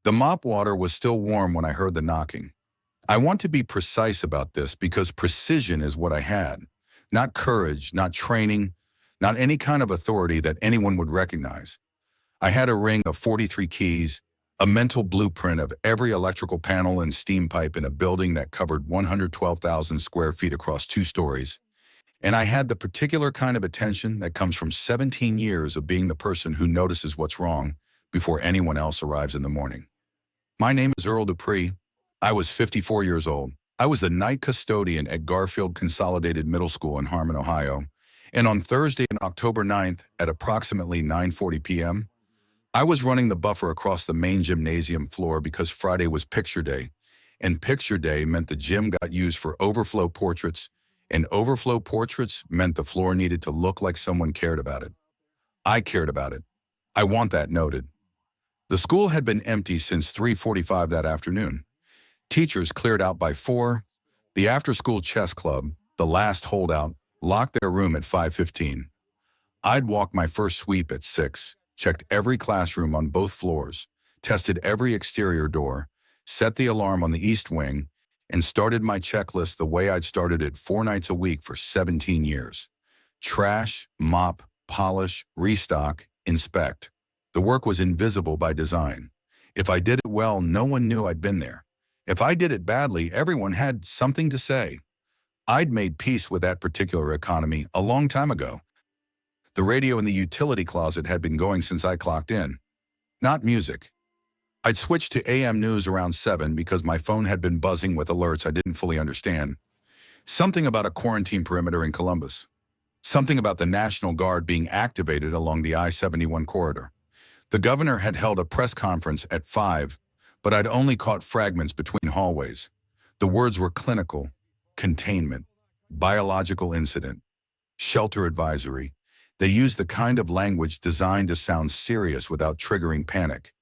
The mop water was still warm when I heard the knocking. I want to be precise about this because precision is what I had. Not courage, not training, not any kind of authority that anyone would recognize. I had a ring of 43 keys, a mental blueprint of every electrical panel and steam pipe in a building that covered 112,000 square feet across 2 stories. And I had the particular kind of attention that comes from 17 years of being the person who notices what's wrong before anyone else arrives in the morning. My name is Earl Dupree. I was 54 years old. I was the night custodian at Garfield Consolidated Middle School in Harmon, Ohio. And on Thursday, October 9th, at approximately 9:40 p.m., I was running the buffer across the main gymnasium floor because Friday was picture day. And picture day meant the gym got used for overflow portraits, and overflow portraits meant the floor needed to look like someone cared about it. I cared about it. I want that noted. The school had been empty since 3:45 that afternoon. Teachers cleared out by 4. The after-school chess club, the last holdout, locked their room at 5:15. I'd walked my first sweep at 6, checked every classroom on both floors, tested every exterior door, set the alarm on the east wing, and started my checklist the way I'd started it 4 nights a week for 17 years. Trash, mop, polish, restock, inspect. The work was invisible by design. If I did it well, no one knew I'd been there. If I did it badly, everyone had something to say. I'd made peace with that particular economy a long time ago. The radio in the utility closet had been going since I clocked in. Not music. I'd switched to AM news around 7 because my phone had been buzzing with alerts I didn't fully understand. Something about a quarantine perimeter in Columbus. Something about the National Guard being activated along the I-71 corridor. The governor had held a press conference at 5, but I'd only caught fragments between hallways. The words were clinical, containment, biological incident, shelter advisory. They used the kind of language designed to sound serious without triggering panic.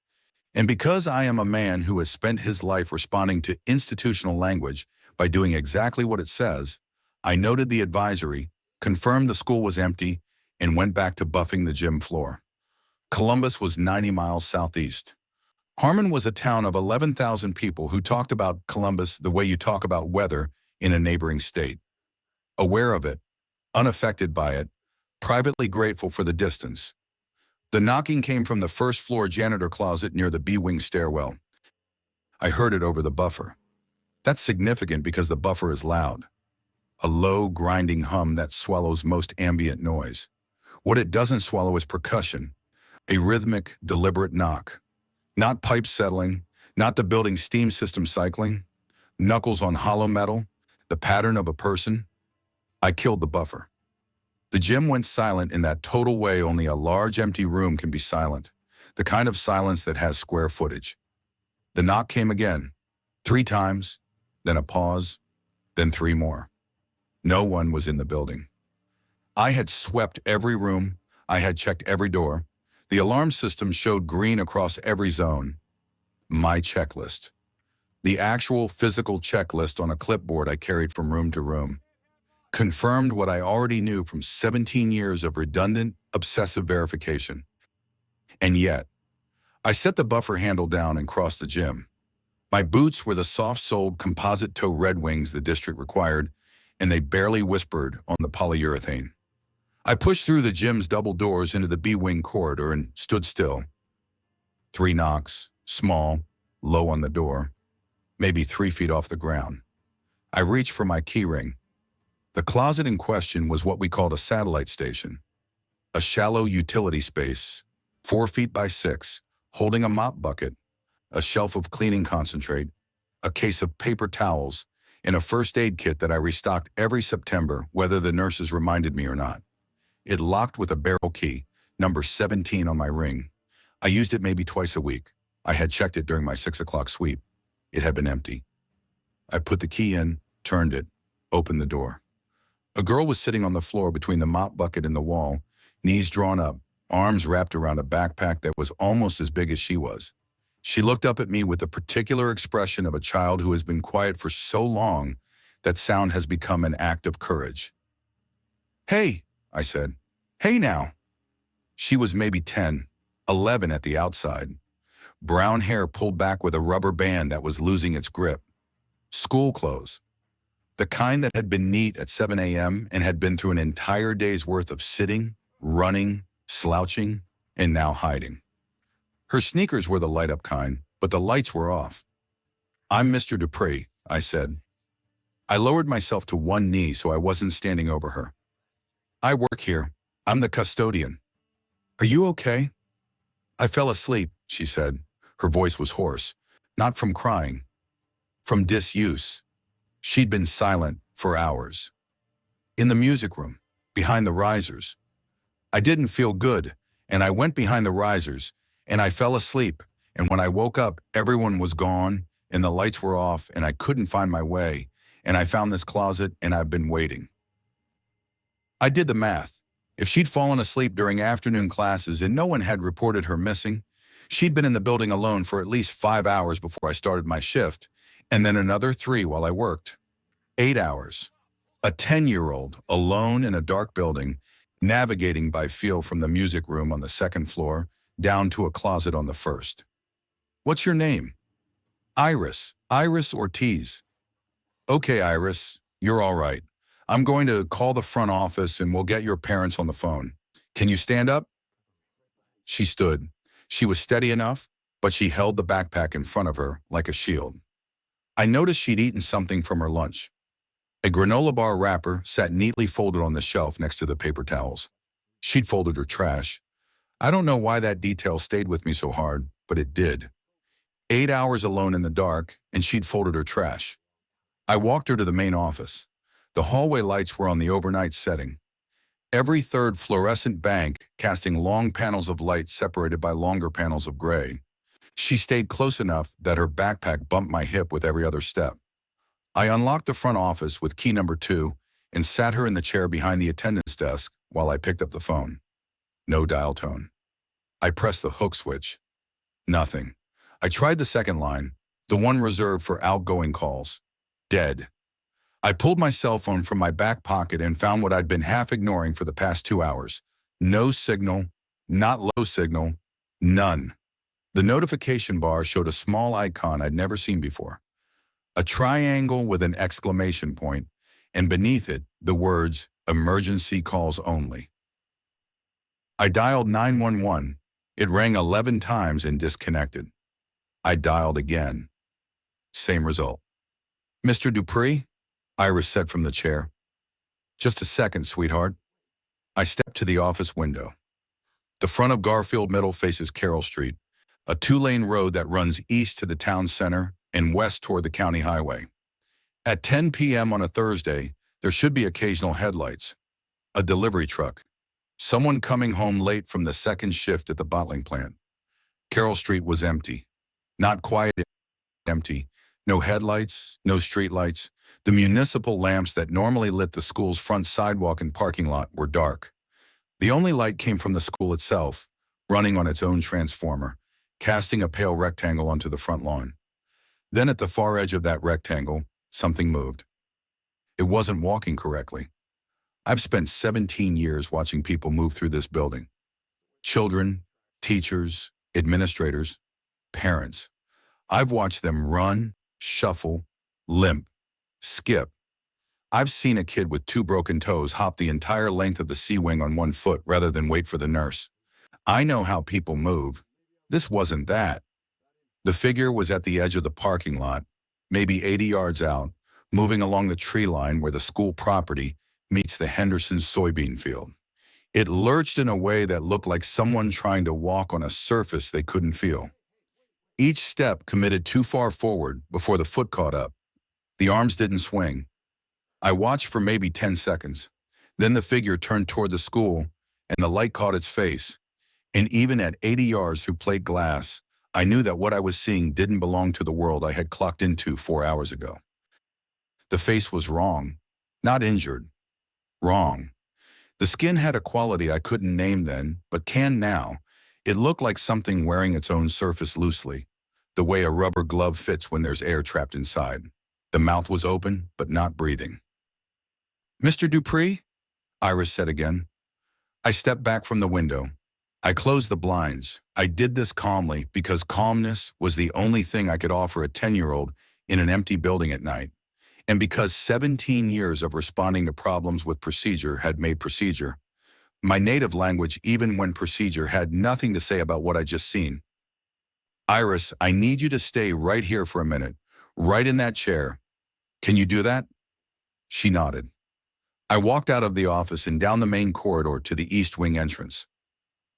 And because I am a man who has spent his life responding to institutional language by doing exactly what it says, I noted the advisory, confirmed the school was empty, and went back to buffing the gym floor. Columbus was 90 miles southeast. Harmon was a town of 11,000 people who talked about Columbus the way you talk about weather in a neighboring state. Aware of it, unaffected by it, privately grateful for the distance. The knocking came from the first-floor janitor closet near the B-wing stairwell. I heard it over the buffer. That's significant because the buffer is loud. A low, grinding hum that swallows most ambient noise. What it doesn't swallow is percussion. A rhythmic, deliberate knock. Not pipes settling, not the building's steam system cycling. Knuckles on hollow metal, the pattern of a person. I killed the buffer. The gym went silent in that total way only a large empty room can be silent. The kind of silence that has square footage. The knock came again. 3 times, then a pause, then 3 more. No one was in the building. I had swept every room. I had checked every door. The alarm system showed green across every zone. My checklist. The actual physical checklist on a clipboard I carried from room to room. Confirmed what I already knew from 17 years of redundant, obsessive verification. And yet, I set the buffer handle down and crossed the gym. My boots were the soft-soled composite toe Red Wings the district required, and they barely whispered on the polyurethane. I pushed through the gym's double doors into the B-wing corridor and stood still. 3 knocks, small, low on the door, maybe 3 feet off the ground. I reached for my key ring. The closet in question was what we called a satellite station. A shallow utility space, 4 feet by 6, holding a mop bucket, a shelf of cleaning concentrate, a case of paper towels, and a first aid kit that I restocked every September, whether the nurses reminded me or not. It locked with a barrel key, number 17 on my ring. I used it maybe twice a week. I had checked it during my 6 o'clock sweep. It had been empty. I put the key in, turned it, opened the door. A girl was sitting on the floor between the mop bucket and the wall, knees drawn up, arms wrapped around a backpack that was almost as big as she was. She looked up at me with the particular expression of a child who has been quiet for so long that sound has become an act of courage. "Hey," I said. "Hey now." She was maybe 10, 11 at the outside. brown hair pulled back with a rubber band that was losing its grip. School clothes. The kind that had been neat at 7 a.m. and had been through an entire day's worth of sitting, running, slouching, and now hiding. Her sneakers were the light-up kind, but the lights were off. "I'm Mr. Dupree," I said. I lowered myself to one knee so I wasn't standing over her. "I work here. I'm the custodian." "Are you okay?" "I fell asleep," she said. Her voice was hoarse, not from crying, from disuse. She'd been silent for hours. "In the music room, behind the risers. I didn't feel good, and I went behind the risers, and I fell asleep, and when I woke up, everyone was gone, and the lights were off, and I couldn't find my way, and I found this closet, and I've been waiting." I did the math. If she'd fallen asleep during afternoon classes and no one had reported her missing, she'd been in the building alone for at least 5 hours before I started my shift, and then another 3 while I worked. 8 hours. A 10-year-old, alone in a dark building, navigating by feel from the music room on the second floor down to a closet on the first. "What's your name?" "Iris. Iris Ortiz." "Okay, Iris, you're all right. I'm going to call the front office and we'll get your parents on the phone. Can you stand up?" She stood. She was steady enough, but she held the backpack in front of her like a shield. I noticed she'd eaten something from her lunch. A granola bar wrapper sat neatly folded on the shelf next to the paper towels. She'd folded her trash. I don't know why that detail stayed with me so hard, but it did. 8 hours alone in the dark, and she'd folded her trash. I walked her to the main office. The hallway lights were on the overnight setting. Every third fluorescent bank casting long panels of light separated by longer panels of gray. She stayed close enough that her backpack bumped my hip with every other step. I unlocked the front office with key number 2 and sat her in the chair behind the attendant's desk while I picked up the phone. No dial tone. I pressed the hook switch. Nothing. I tried the second line, the one reserved for outgoing calls. Dead. I pulled my cell phone from my back pocket and found what I'd been half ignoring for the past 2 hours. No signal, not low signal, none. The notification bar showed a small icon I'd never seen before. A triangle with an exclamation point, and beneath it, the words, "Emergency calls only." I dialed 911. It rang 11 times and disconnected. I dialed again. Same result. "Mr. Dupree?" Iris said from the chair. "Just a second, sweetheart." I stepped to the office window. The front of Garfield Middle faces Carroll Street, a 2-lane road that runs east to the town center and west toward the county highway. At 10 p.m. on a Thursday, there should be occasional headlights. A delivery truck. Someone coming home late from the second shift at the bottling plant. Carroll Street was empty. Not quite empty. No headlights, no streetlights. The municipal lamps that normally lit the school's front sidewalk and parking lot were dark. The only light came from the school itself, running on its own transformer, casting a pale rectangle onto the front lawn. Then at the far edge of that rectangle, something moved. It wasn't walking correctly. I've spent 17 years watching people move through this building. Children, teachers, administrators, parents. I've watched them run, shuffle, limp, skip. I've seen a kid with 2 broken toes hop the entire length of the C-wing on 1 foot rather than wait for the nurse. I know how people move. This wasn't that. The figure was at the edge of the parking lot, maybe 80 yards out, moving along the tree line where the school property meets the Henderson soybean field. It lurched in a way that looked like someone trying to walk on a surface they couldn't feel. Each step committed too far forward before the foot caught up. The arms didn't swing. I watched for maybe 10 seconds. Then the figure turned toward the school, and the light caught its face. And even at 80 yards through plate glass, I knew that what I was seeing didn't belong to the world I had clocked into 4 hours ago. The face was wrong, not injured. Wrong. The skin had a quality I couldn't name then, but can now. It looked like something wearing its own surface loosely, the way a rubber glove fits when there's air trapped inside. The mouth was open, but not breathing. "Mr. Dupree?" Iris said again. I stepped back from the window. I closed the blinds. I did this calmly because calmness was the only thing I could offer a 10-year-old in an empty building at night. And because 17 years of responding to problems with procedure had made procedure my native language, even when procedure had nothing to say about what I just seen. Iris, I need you to stay right here for a minute, right in that chair. Can you do that? She nodded. I walked out of the office and down the main corridor to the East Wing entrance,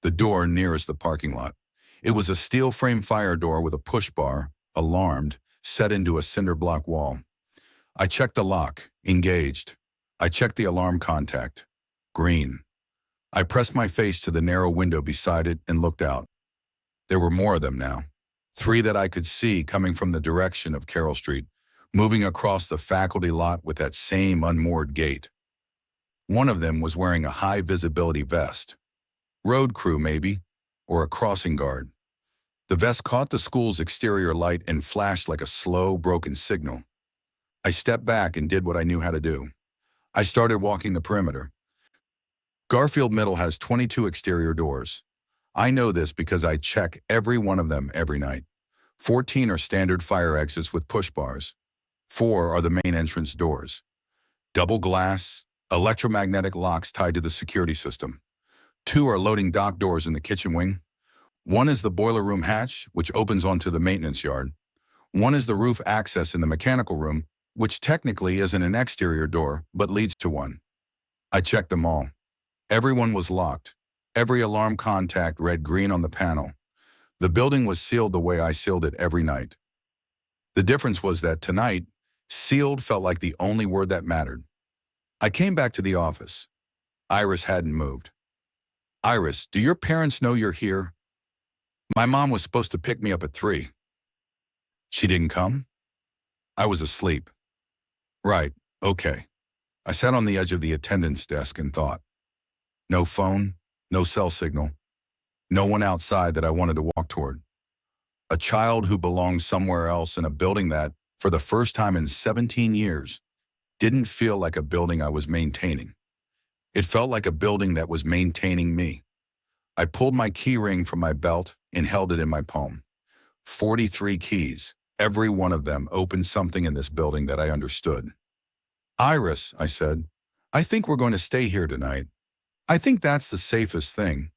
the door nearest the parking lot. It was a steel frame fire door with a push bar, alarmed, set into a cinder block wall. I checked the lock, engaged. I checked the alarm contact, green. I pressed my face to the narrow window beside it and looked out. There were more of them now. 3 that I could see coming from the direction of Carroll Street, moving across the faculty lot with that same unmoored gait. One of them was wearing a high-visibility vest. Road crew, maybe, or a crossing guard. The vest caught the school's exterior light and flashed like a slow, broken signal. I stepped back and did what I knew how to do. I started walking the perimeter. Garfield Middle has 22 exterior doors. I know this because I check every one of them every night. 14 are standard fire exits with push bars. 4 are the main entrance doors. Double glass, electromagnetic locks tied to the security system. 2 are loading dock doors in the kitchen wing. 1 is the boiler room hatch, which opens onto the maintenance yard. 1 is the roof access in the mechanical room, which technically isn't an exterior door, but leads to one. I checked them all. Everyone was locked. Every alarm contact read green on the panel. The building was sealed the way I sealed it every night. The difference was that tonight, sealed felt like the only word that mattered. I came back to the office. Iris hadn't moved. Iris, do your parents know you're here? My mom was supposed to pick me up at 3. She didn't come? I was asleep. Right, okay. I sat on the edge of the attendance desk and thought. No phone, no cell signal. No one outside that I wanted to walk toward. A child who belonged somewhere else in a building that, for the first time in 17 years, didn't feel like a building I was maintaining. It felt like a building that was maintaining me. I pulled my key ring from my belt and held it in my palm. 43 keys, every one of them opened something in this building that I understood. Iris, I said, I think we're going to stay here tonight. I think that's the safest thing.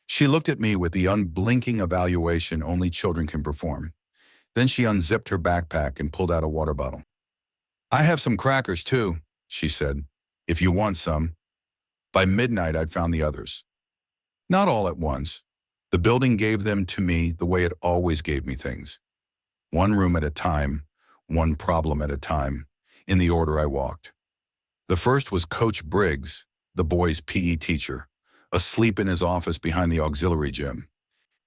She looked at me with the unblinking evaluation only children can perform. Then she unzipped her backpack and pulled out a water bottle. I have some crackers too, she said, if you want some. By midnight, I'd found the others. Not all at once. The building gave them to me the way it always gave me things. One room at a time, one problem at a time, in the order I walked. The first was Coach Briggs, the boys' PE teacher, asleep in his office behind the auxiliary gym.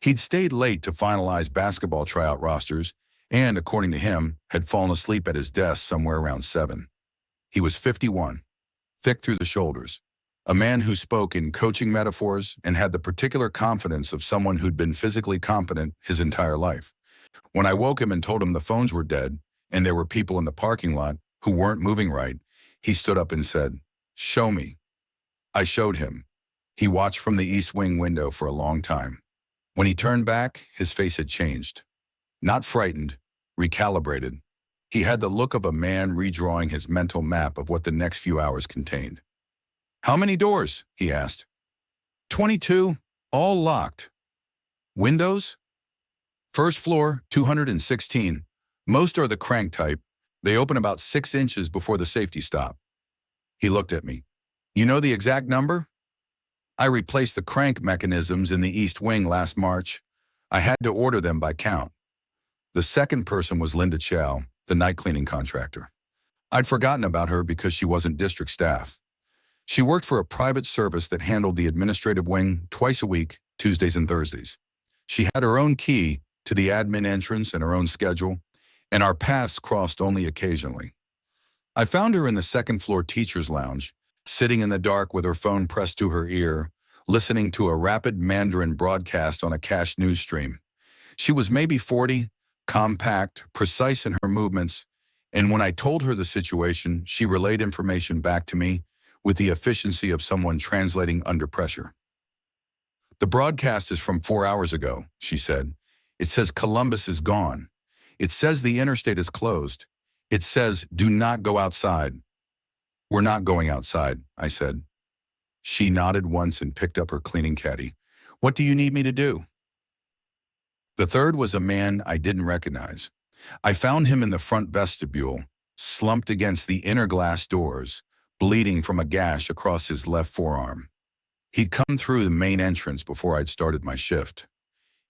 He'd stayed late to finalize basketball tryout rosters and, according to him, had fallen asleep at his desk somewhere around 7. He was 51, thick through the shoulders, a man who spoke in coaching metaphors and had the particular confidence of someone who'd been physically competent his entire life. When I woke him and told him the phones were dead and there were people in the parking lot who weren't moving right, he stood up and said, "Show me." I showed him. He watched from the East Wing window for a long time. When he turned back, his face had changed. Not frightened, recalibrated. He had the look of a man redrawing his mental map of what the next few hours contained. How many doors? He asked. 22, all locked. Windows? First floor, 216. Most are the crank type. They open about 6 inches before the safety stop. He looked at me. You know the exact number? I replaced the crank mechanisms in the East Wing last March. I had to order them by count. The second person was Linda Chow, the night cleaning contractor. I'd forgotten about her because she wasn't district staff. She worked for a private service that handled the administrative wing twice a week, Tuesdays and Thursdays. She had her own key to the admin entrance and her own schedule, and our paths crossed only occasionally. I found her in the second-floor teacher's lounge, sitting in the dark with her phone pressed to her ear, listening to a rapid Mandarin broadcast on a cache news stream. She was maybe 40, compact, precise in her movements, and when I told her the situation, she relayed information back to me with the efficiency of someone translating under pressure. The broadcast is from 4 hours ago, she said. It says Columbus is gone. It says the interstate is closed. It says, do not go outside. We're not going outside, I said. She nodded once and picked up her cleaning caddy. What do you need me to do? The third was a man I didn't recognize. I found him in the front vestibule, slumped against the inner glass doors, bleeding from a gash across his left forearm. He'd come through the main entrance before I'd started my shift.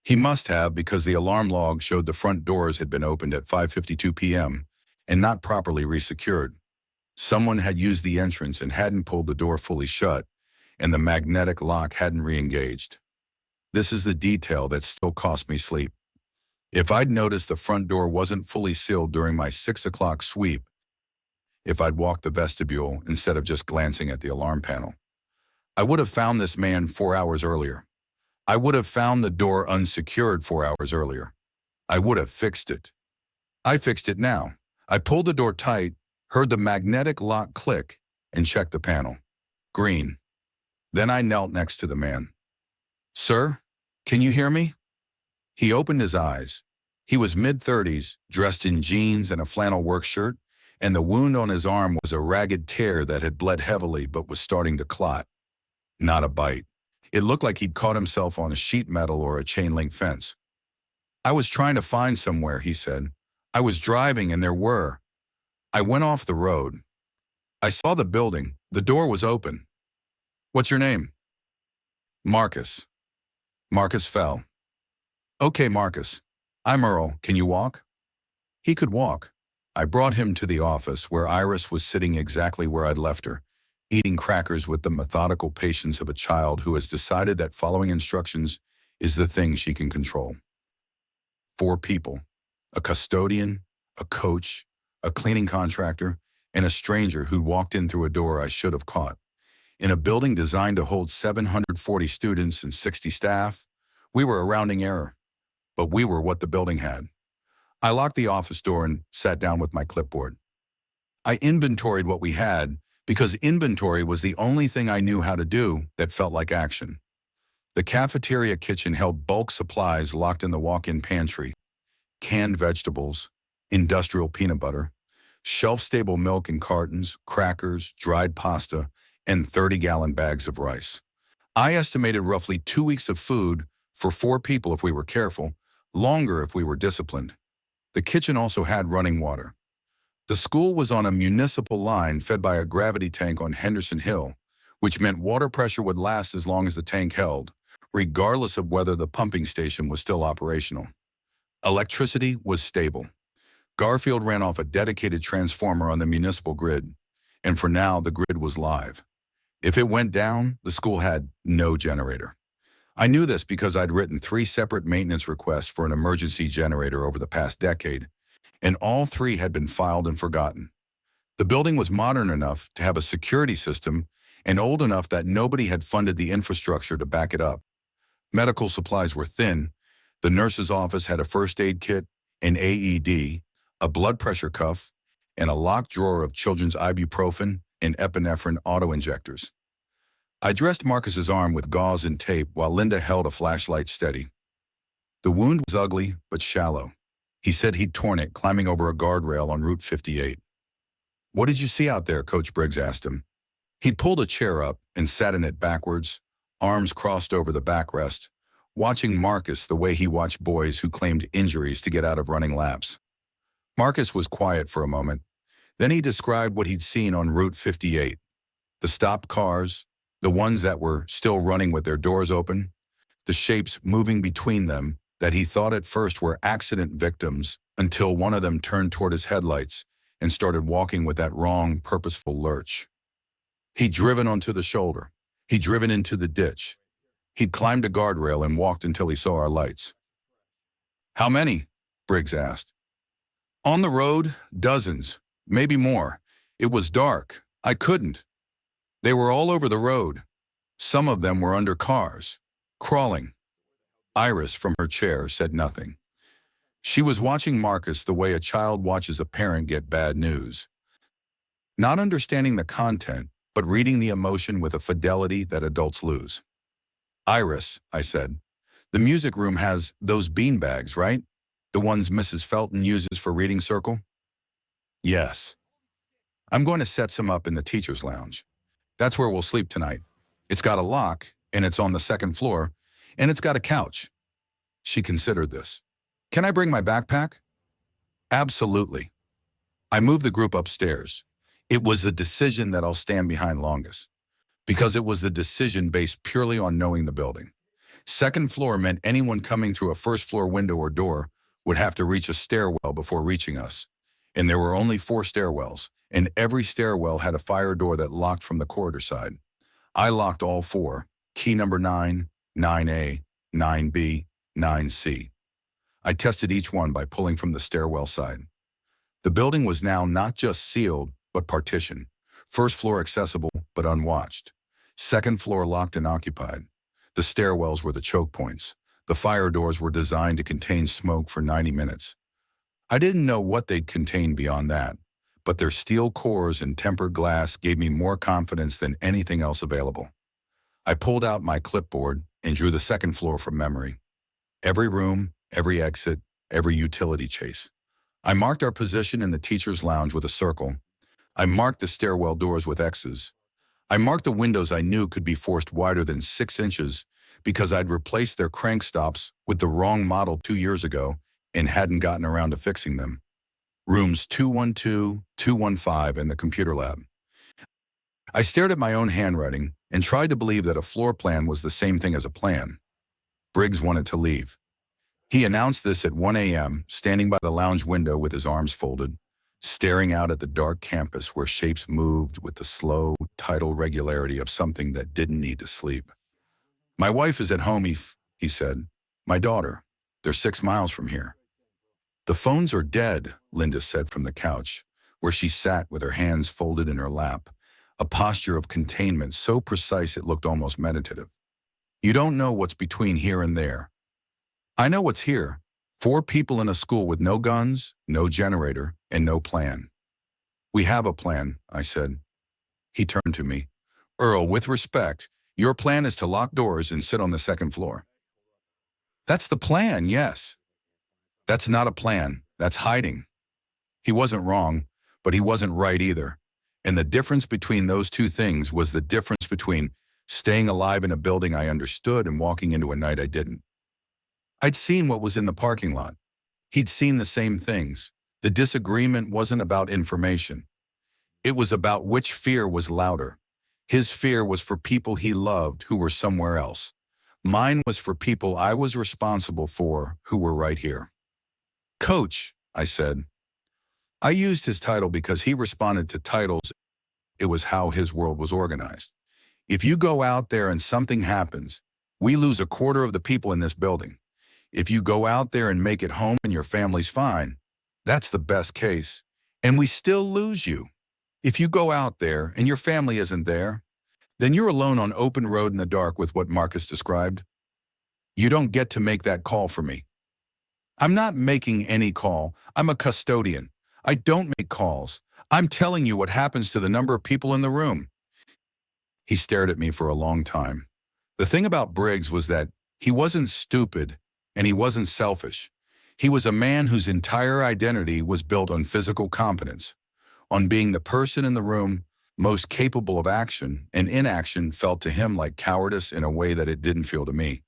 He must have, because the alarm log showed the front doors had been opened at 5:52 p.m. and not properly resecured. Someone had used the entrance and hadn't pulled the door fully shut, and the magnetic lock hadn't re-engaged. This is the detail that still cost me sleep. If I'd noticed the front door wasn't fully sealed during my 6 o'clock sweep, if I'd walked the vestibule instead of just glancing at the alarm panel, I would have found this man 4 hours earlier. I would have found the door unsecured 4 hours earlier. I would have fixed it. I fixed it now. I pulled the door tight, heard the magnetic lock click, and checked the panel. Green. Then I knelt next to the man. Sir, can you hear me? He opened his eyes. He was mid-30s, dressed in jeans and a flannel work shirt, and the wound on his arm was a ragged tear that had bled heavily but was starting to clot. Not a bite. It looked like he'd caught himself on a sheet metal or a chain-link fence. I was trying to find somewhere, he said. I was driving and there were. I went off the road. I saw the building. The door was open. What's your name? Marcus. Marcus fell. Okay, Marcus. I'm Earl. Can you walk? He could walk. I brought him to the office where Iris was sitting exactly where I'd left her, eating crackers with the methodical patience of a child who has decided that following instructions is the thing she can control. 4 people, a custodian, a coach, a cleaning contractor, and a stranger who walked in through a door I should have caught. In a building designed to hold 740 students and 60 staff, we were a rounding error, but we were what the building had. I locked the office door and sat down with my clipboard. I inventoried what we had, because inventory was the only thing I knew how to do that felt like action. The cafeteria kitchen held bulk supplies locked in the walk-in pantry: canned vegetables, industrial peanut butter, shelf-stable milk in cartons, crackers, dried pasta, and 30-gallon bags of rice. I estimated roughly 2 weeks of food for 4 people if we were careful, longer if we were disciplined. The kitchen also had running water. The school was on a municipal line fed by a gravity tank on Henderson Hill, which meant water pressure would last as long as the tank held, regardless of whether the pumping station was still operational. Electricity was stable. Garfield ran off a dedicated transformer on the municipal grid, and for now the grid was live. If it went down, the school had no generator. I knew this because I'd written 3 separate maintenance requests for an emergency generator over the past decade, and all 3 had been filed and forgotten. The building was modern enough to have a security system and old enough that nobody had funded the infrastructure to back it up. Medical supplies were thin. The nurse's office had a first aid kit, an AED, a blood pressure cuff, and a locked drawer of children's ibuprofen and epinephrine auto-injectors. I dressed Marcus's arm with gauze and tape while Linda held a flashlight steady. The wound was ugly but shallow. He said he'd torn it climbing over a guardrail on Route 58. What did you see out there? Coach Briggs asked him. He'd pulled a chair up and sat in it backwards, arms crossed over the backrest, watching Marcus the way he watched boys who claimed injuries to get out of running laps. Marcus was quiet for a moment. Then he described what he'd seen on Route 58. The stopped cars, the ones that were still running with their doors open, the shapes moving between them that he thought at first were accident victims until one of them turned toward his headlights and started walking with that wrong, purposeful lurch. He'd driven onto the shoulder. He'd driven into the ditch. He'd climbed a guardrail and walked until he saw our lights. How many? Briggs asked. On the road, dozens, maybe more. It was dark. I couldn't. They were all over the road. Some of them were under cars, crawling. Iris, from her chair, said nothing. She was watching Marcus the way a child watches a parent get bad news. Not understanding the content, but reading the emotion with a fidelity that adults lose. Iris, I said, the music room has those bean bags, right? The ones Mrs. Felton uses for reading circle? Yes. I'm going to set some up in the teacher's lounge. That's where we'll sleep tonight. It's got a lock, and it's on the second floor, and it's got a couch. She considered this. Can I bring my backpack? Absolutely. I moved the group upstairs. It was the decision that I'll stand behind longest, because it was the decision based purely on knowing the building. Second floor meant anyone coming through a first floor window or door would have to reach a stairwell before reaching us. And there were only 4 stairwells, and every stairwell had a fire door that locked from the corridor side. I locked all 4, key number 9, 9A, 9B, 9C. I tested each one by pulling from the stairwell side. The building was now not just sealed, but partitioned. First floor accessible, but unwatched. Second floor locked and occupied. The stairwells were the choke points. The fire doors were designed to contain smoke for 90 minutes. I didn't know what they'd contain beyond that, but their steel cores and tempered glass gave me more confidence than anything else available. I pulled out my clipboard and drew the second floor from memory. Every room, every exit, every utility chase. I marked our position in the teacher's lounge with a circle. I marked the stairwell doors with X's. I marked the windows I knew could be forced wider than 6 inches because I'd replaced their crank stops with the wrong model 2 years ago and hadn't gotten around to fixing them. Rooms 212, 215, and the computer lab. I stared at my own handwriting and tried to believe that a floor plan was the same thing as a plan. Briggs wanted to leave. He announced this at 1 a.m., standing by the lounge window with his arms folded, staring out at the dark campus where shapes moved with the slow, tidal regularity of something that didn't need to sleep. My wife is at home, he said. My daughter. They're 6 miles from here. The phones are dead, Linda said from the couch, where she sat with her hands folded in her lap, a posture of containment so precise it looked almost meditative. You don't know what's between here and there. I know what's here. 4 people in a school with no guns, no generator, and no plan. We have a plan, I said. He turned to me. Earl, with respect, your plan is to lock doors and sit on the second floor. That's the plan, yes. That's not a plan. That's hiding. He wasn't wrong, but he wasn't right either. And the difference between those two things was the difference between staying alive in a building I understood and walking into a night I didn't. I'd seen what was in the parking lot. He'd seen the same things. The disagreement wasn't about information. It was about which fear was louder. His fear was for people he loved who were somewhere else. Mine was for people I was responsible for who were right here. Coach, I said. I used his title because he responded to titles. It was how his world was organized. If you go out there and something happens, we lose 1/4 of the people in this building. If you go out there and make it home and your family's fine, that's the best case. And we still lose you. If you go out there and your family isn't there, then you're alone on open road in the dark with what Marcus described. You don't get to make that call for me. I'm not making any call. I'm a custodian. I don't make calls. I'm telling you what happens to the number of people in the room. He stared at me for a long time. The thing about Briggs was that he wasn't stupid and he wasn't selfish. He was a man whose entire identity was built on physical competence, on being the person in the room most capable of action, and inaction felt to him like cowardice in a way that it didn't feel to me.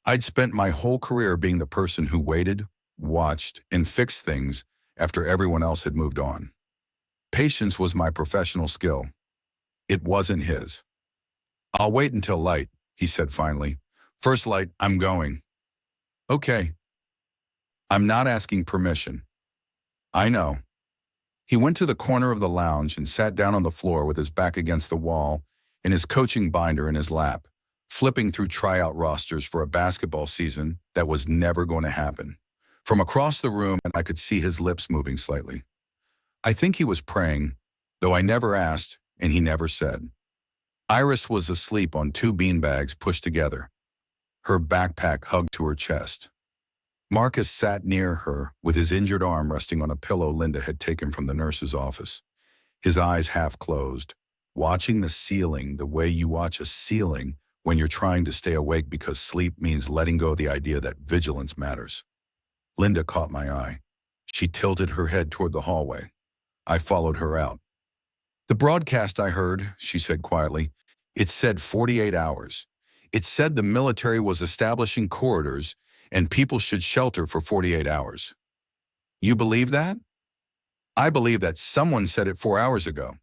I'd spent my whole career being the person who waited, watched, and fixed things after everyone else had moved on. Patience was my professional skill. It wasn't his. I'll wait until light, he said finally. First light, I'm going. Okay. I'm not asking permission. I know. He went to the corner of the lounge and sat down on the floor with his back against the wall and his coaching binder in his lap, flipping through tryout rosters for a basketball season that was never going to happen. From across the room, I could see his lips moving slightly. I think he was praying, though I never asked and he never said. Iris was asleep on 2 beanbags pushed together, her backpack hugged to her chest. Marcus sat near her with his injured arm resting on a pillow Linda had taken from the nurse's office, his eyes half closed, watching the ceiling the way you watch a ceiling when you're trying to stay awake because sleep means letting go of the idea that vigilance matters. Linda caught my eye. She tilted her head toward the hallway. I followed her out. The broadcast I heard, she said quietly, it said 48 hours. It said the military was establishing corridors and people should shelter for 48 hours. You believe that? I believe that someone said it 4 hours ago.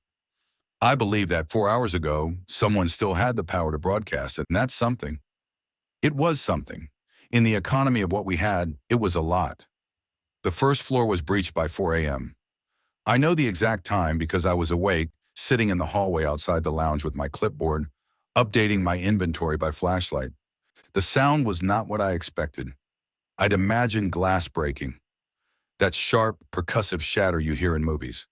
I believe that 4 hours ago, someone still had the power to broadcast it, and that's something. It was something. In the economy of what we had, it was a lot. The first floor was breached by 4 a.m. I know the exact time because I was awake, sitting in the hallway outside the lounge with my clipboard, updating my inventory by flashlight. The sound was not what I expected. I'd imagined glass breaking, that sharp, percussive shatter you hear in movies.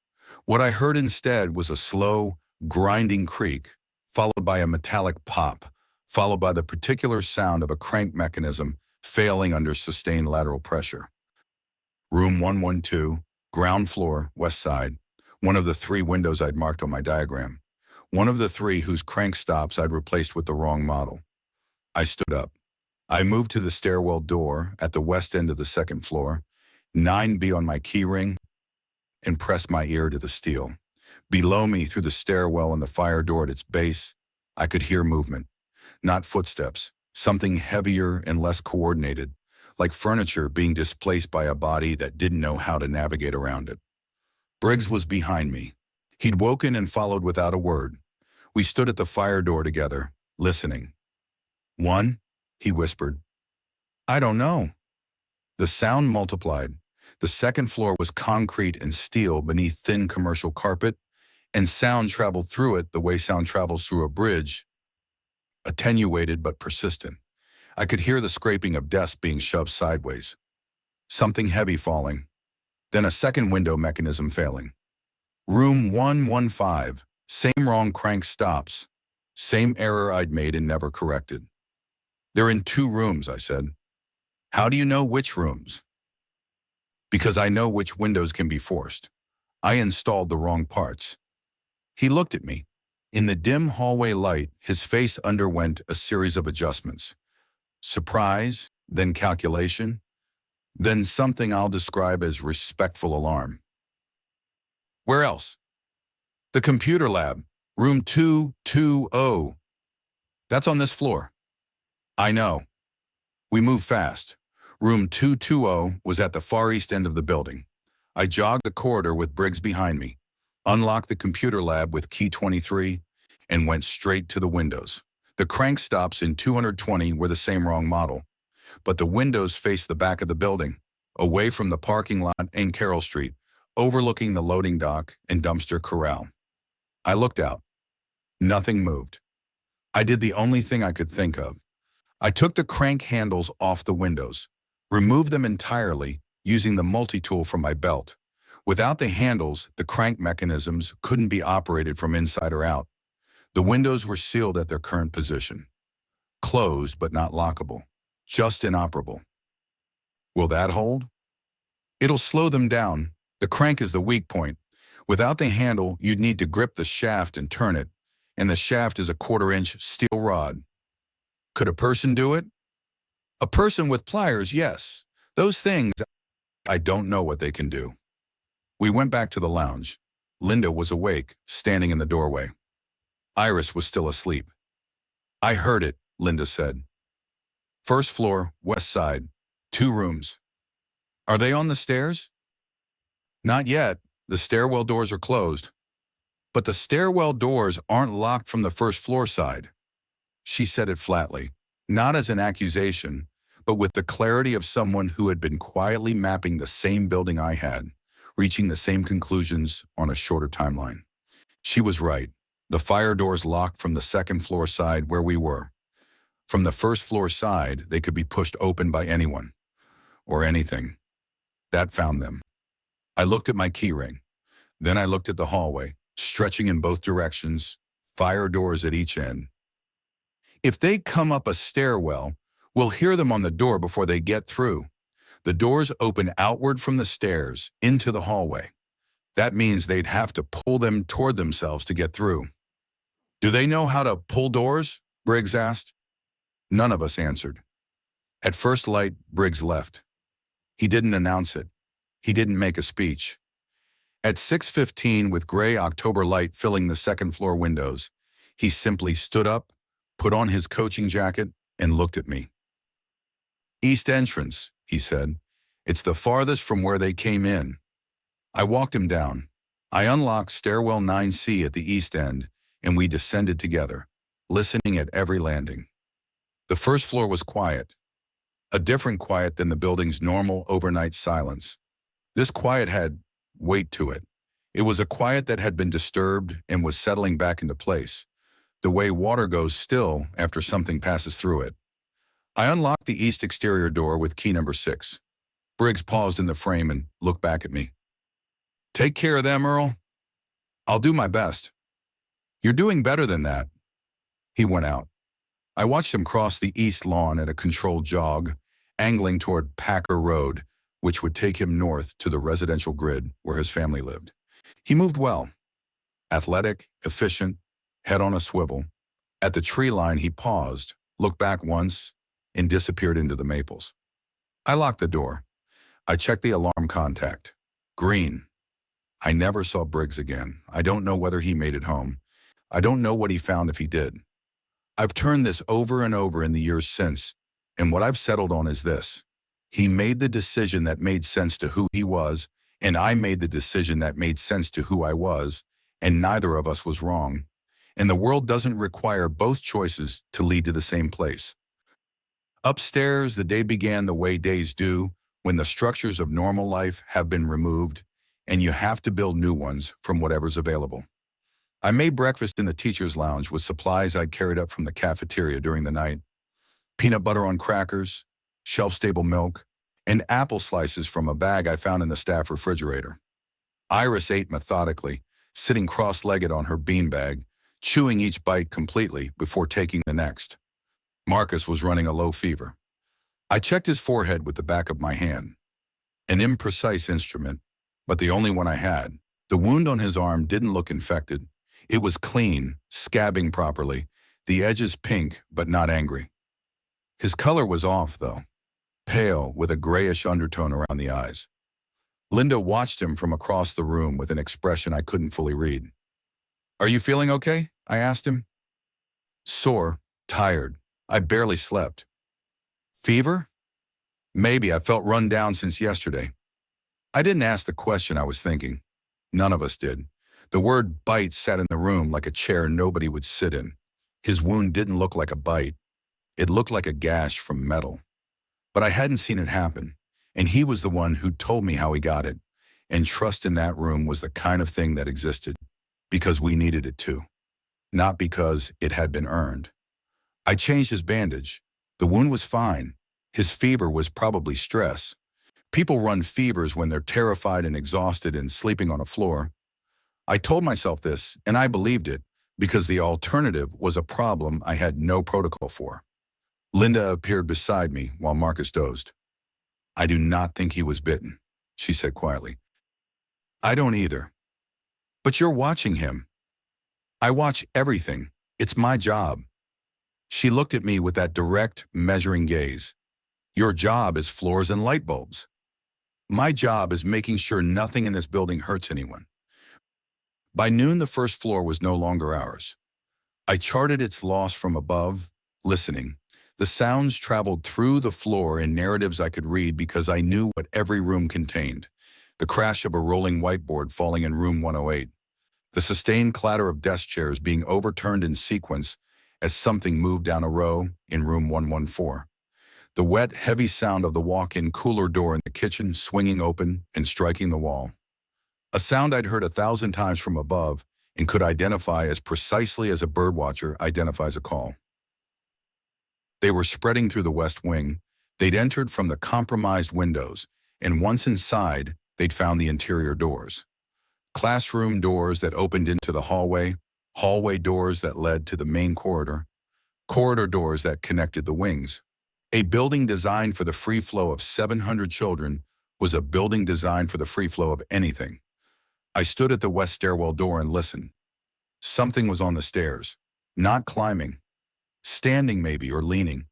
What I heard instead was a slow, grinding creak, followed by a metallic pop, followed by the particular sound of a crank mechanism failing under sustained lateral pressure. Room 112, ground floor, west side, one of the 3 windows I'd marked on my diagram. One of the 3 whose crank stops I'd replaced with the wrong model. I stood up. I moved to the stairwell door at the west end of the second floor, 9B on my key ring, and pressed my ear to the steel. Below me, through the stairwell and the fire door at its base, I could hear movement. Not footsteps, something heavier and less coordinated, like furniture being displaced by a body that didn't know how to navigate around it. Briggs was behind me. He'd woken and followed without a word. We stood at the fire door together, listening. 1, he whispered. I don't know. The sound multiplied. The second floor was concrete and steel beneath thin commercial carpet, and sound traveled through it the way sound travels through a bridge, attenuated but persistent. I could hear the scraping of desks being shoved sideways. Something heavy falling. Then a second window mechanism failing. Room 115, same wrong crank stops. Same error I'd made and never corrected. They're in 2 rooms, I said. How do you know which rooms? Because I know which windows can be forced. I installed the wrong parts. He looked at me. In the dim hallway light, his face underwent a series of adjustments. Surprise, then calculation, then something I'll describe as respectful alarm. Where else? The computer lab, room 220. That's on this floor. I know. We moved fast. Room 220 was at the far east end of the building. I jogged the corridor with Briggs behind me, unlocked the computer lab with key 23, and went straight to the windows. The crank stops in 220 were the same wrong model, but the windows faced the back of the building, away from the parking lot and Carroll Street, overlooking the loading dock and dumpster corral. I looked out. Nothing moved. I did the only thing I could think of. I took the crank handles off the windows, removed them entirely using the multi-tool from my belt. Without the handles, the crank mechanisms couldn't be operated from inside or out. The windows were sealed at their current position. Closed but not lockable. Just inoperable. Will that hold? It'll slow them down. The crank is the weak point. Without the handle, you'd need to grip the shaft and turn it, and the shaft is a 1/4-inch steel rod. Could a person do it? A person with pliers, yes. Those things, I don't know what they can do. We went back to the lounge. Linda was awake, standing in the doorway. Iris was still asleep. I heard it, Linda said. First floor, west side, 2 rooms. Are they on the stairs? Not yet. The stairwell doors are closed. But the stairwell doors aren't locked from the first floor side. She said it flatly, not as an accusation, but with the clarity of someone who had been quietly mapping the same building I had, reaching the same conclusions on a shorter timeline. She was right. The fire doors locked from the second floor side where we were. From the first floor side, they could be pushed open by anyone, or anything. That found them. I looked at my key ring. Then I looked at the hallway, stretching in both directions, fire doors at each end. If they come up a stairwell, we'll hear them on the door before they get through. The doors open outward from the stairs into the hallway. That means they'd have to pull them toward themselves to get through. Do they know how to pull doors? Briggs asked. None of us answered. At first light, Briggs left. He didn't announce it. He didn't make a speech. At 6:15, with gray October light filling the second-floor windows, he simply stood up, put on his coaching jacket, and looked at me. "East entrance," he said. "It's the farthest from where they came in." I walked him down. I unlocked stairwell 9C at the east end, and we descended together, listening at every landing. The first floor was quiet, a different quiet than the building's normal overnight silence. This quiet had weight to it. It was a quiet that had been disturbed and was settling back into place, the way water goes still after something passes through it. I unlocked the east exterior door with key number 6. Briggs paused in the frame and looked back at me. "Take care of them, Earl." "I'll do my best." "You're doing better than that." He went out. I watched him cross the east lawn at a controlled jog, angling toward Packer Road, which would take him north to the residential grid where his family lived. He moved well. Athletic, efficient, head on a swivel. At the tree line, he paused, looked back once, and disappeared into the maples. I locked the door. I checked the alarm contact. Green. I never saw Briggs again. I don't know whether he made it home. I don't know what he found if he did. I've turned this over and over in the years since, and what I've settled on is this. He made the decision that made sense to who he was, and I made the decision that made sense to who I was, and neither of us was wrong. And the world doesn't require both choices to lead to the same place. Upstairs, the day began the way days do, when the structures of normal life have been removed, and you have to build new ones from whatever's available. I made breakfast in the teacher's lounge with supplies I'd carried up from the cafeteria during the night. Peanut butter on crackers, shelf-stable milk, and apple slices from a bag I found in the staff refrigerator. Iris ate methodically, sitting cross-legged on her beanbag, chewing each bite completely before taking the next. Marcus was running a low fever. I checked his forehead with the back of my hand. An imprecise instrument, but the only one I had. The wound on his arm didn't look infected. It was clean, scabbing properly, the edges pink but not angry. His color was off, though, pale with a grayish undertone around the eyes. Linda watched him from across the room with an expression I couldn't fully read. "Are you feeling okay?" I asked him. "Sore, tired. I barely slept." "Fever?" "Maybe. I felt run down since yesterday." I didn't ask the question I was thinking. None of us did. The word bite sat in the room like a chair nobody would sit in. His wound didn't look like a bite. It looked like a gash from metal. But I hadn't seen it happen, and he was the one who told me how he got it, and trust in that room was the kind of thing that existed, because we needed it to, not because it had been earned. I changed his bandage. The wound was fine. His fever was probably stress. People run fevers when they're terrified and exhausted and sleeping on a floor. I told myself this, and I believed it, because the alternative was a problem I had no protocol for. Linda appeared beside me while Marcus dozed. "I do not think he was bitten," she said quietly. "I don't either." "But you're watching him." "I watch everything. It's my job." She looked at me with that direct, measuring gaze. "Your job is floors and light bulbs. My job is making sure nothing in this building hurts anyone." By noon, the first floor was no longer ours. I charted its loss from above, listening. The sounds traveled through the floor in narratives I could read because I knew what every room contained. The crash of a rolling whiteboard falling in room 108. The sustained clatter of desk chairs being overturned in sequence as something moved down a row in room 114. The wet, heavy sound of the walk-in cooler door in the kitchen swinging open and striking the wall. A sound I'd heard 1,000 times from above and could identify as precisely as a birdwatcher identifies a call. They were spreading through the west wing. They'd entered from the compromised windows, and once inside, they'd found the interior doors. Classroom doors that opened into the hallway, hallway doors that led to the main corridor, corridor doors that connected the wings. A building designed for the free flow of 700 children was a building designed for the free flow of anything. I stood at the west stairwell door and listened. Something was on the stairs, not climbing, standing maybe or leaning,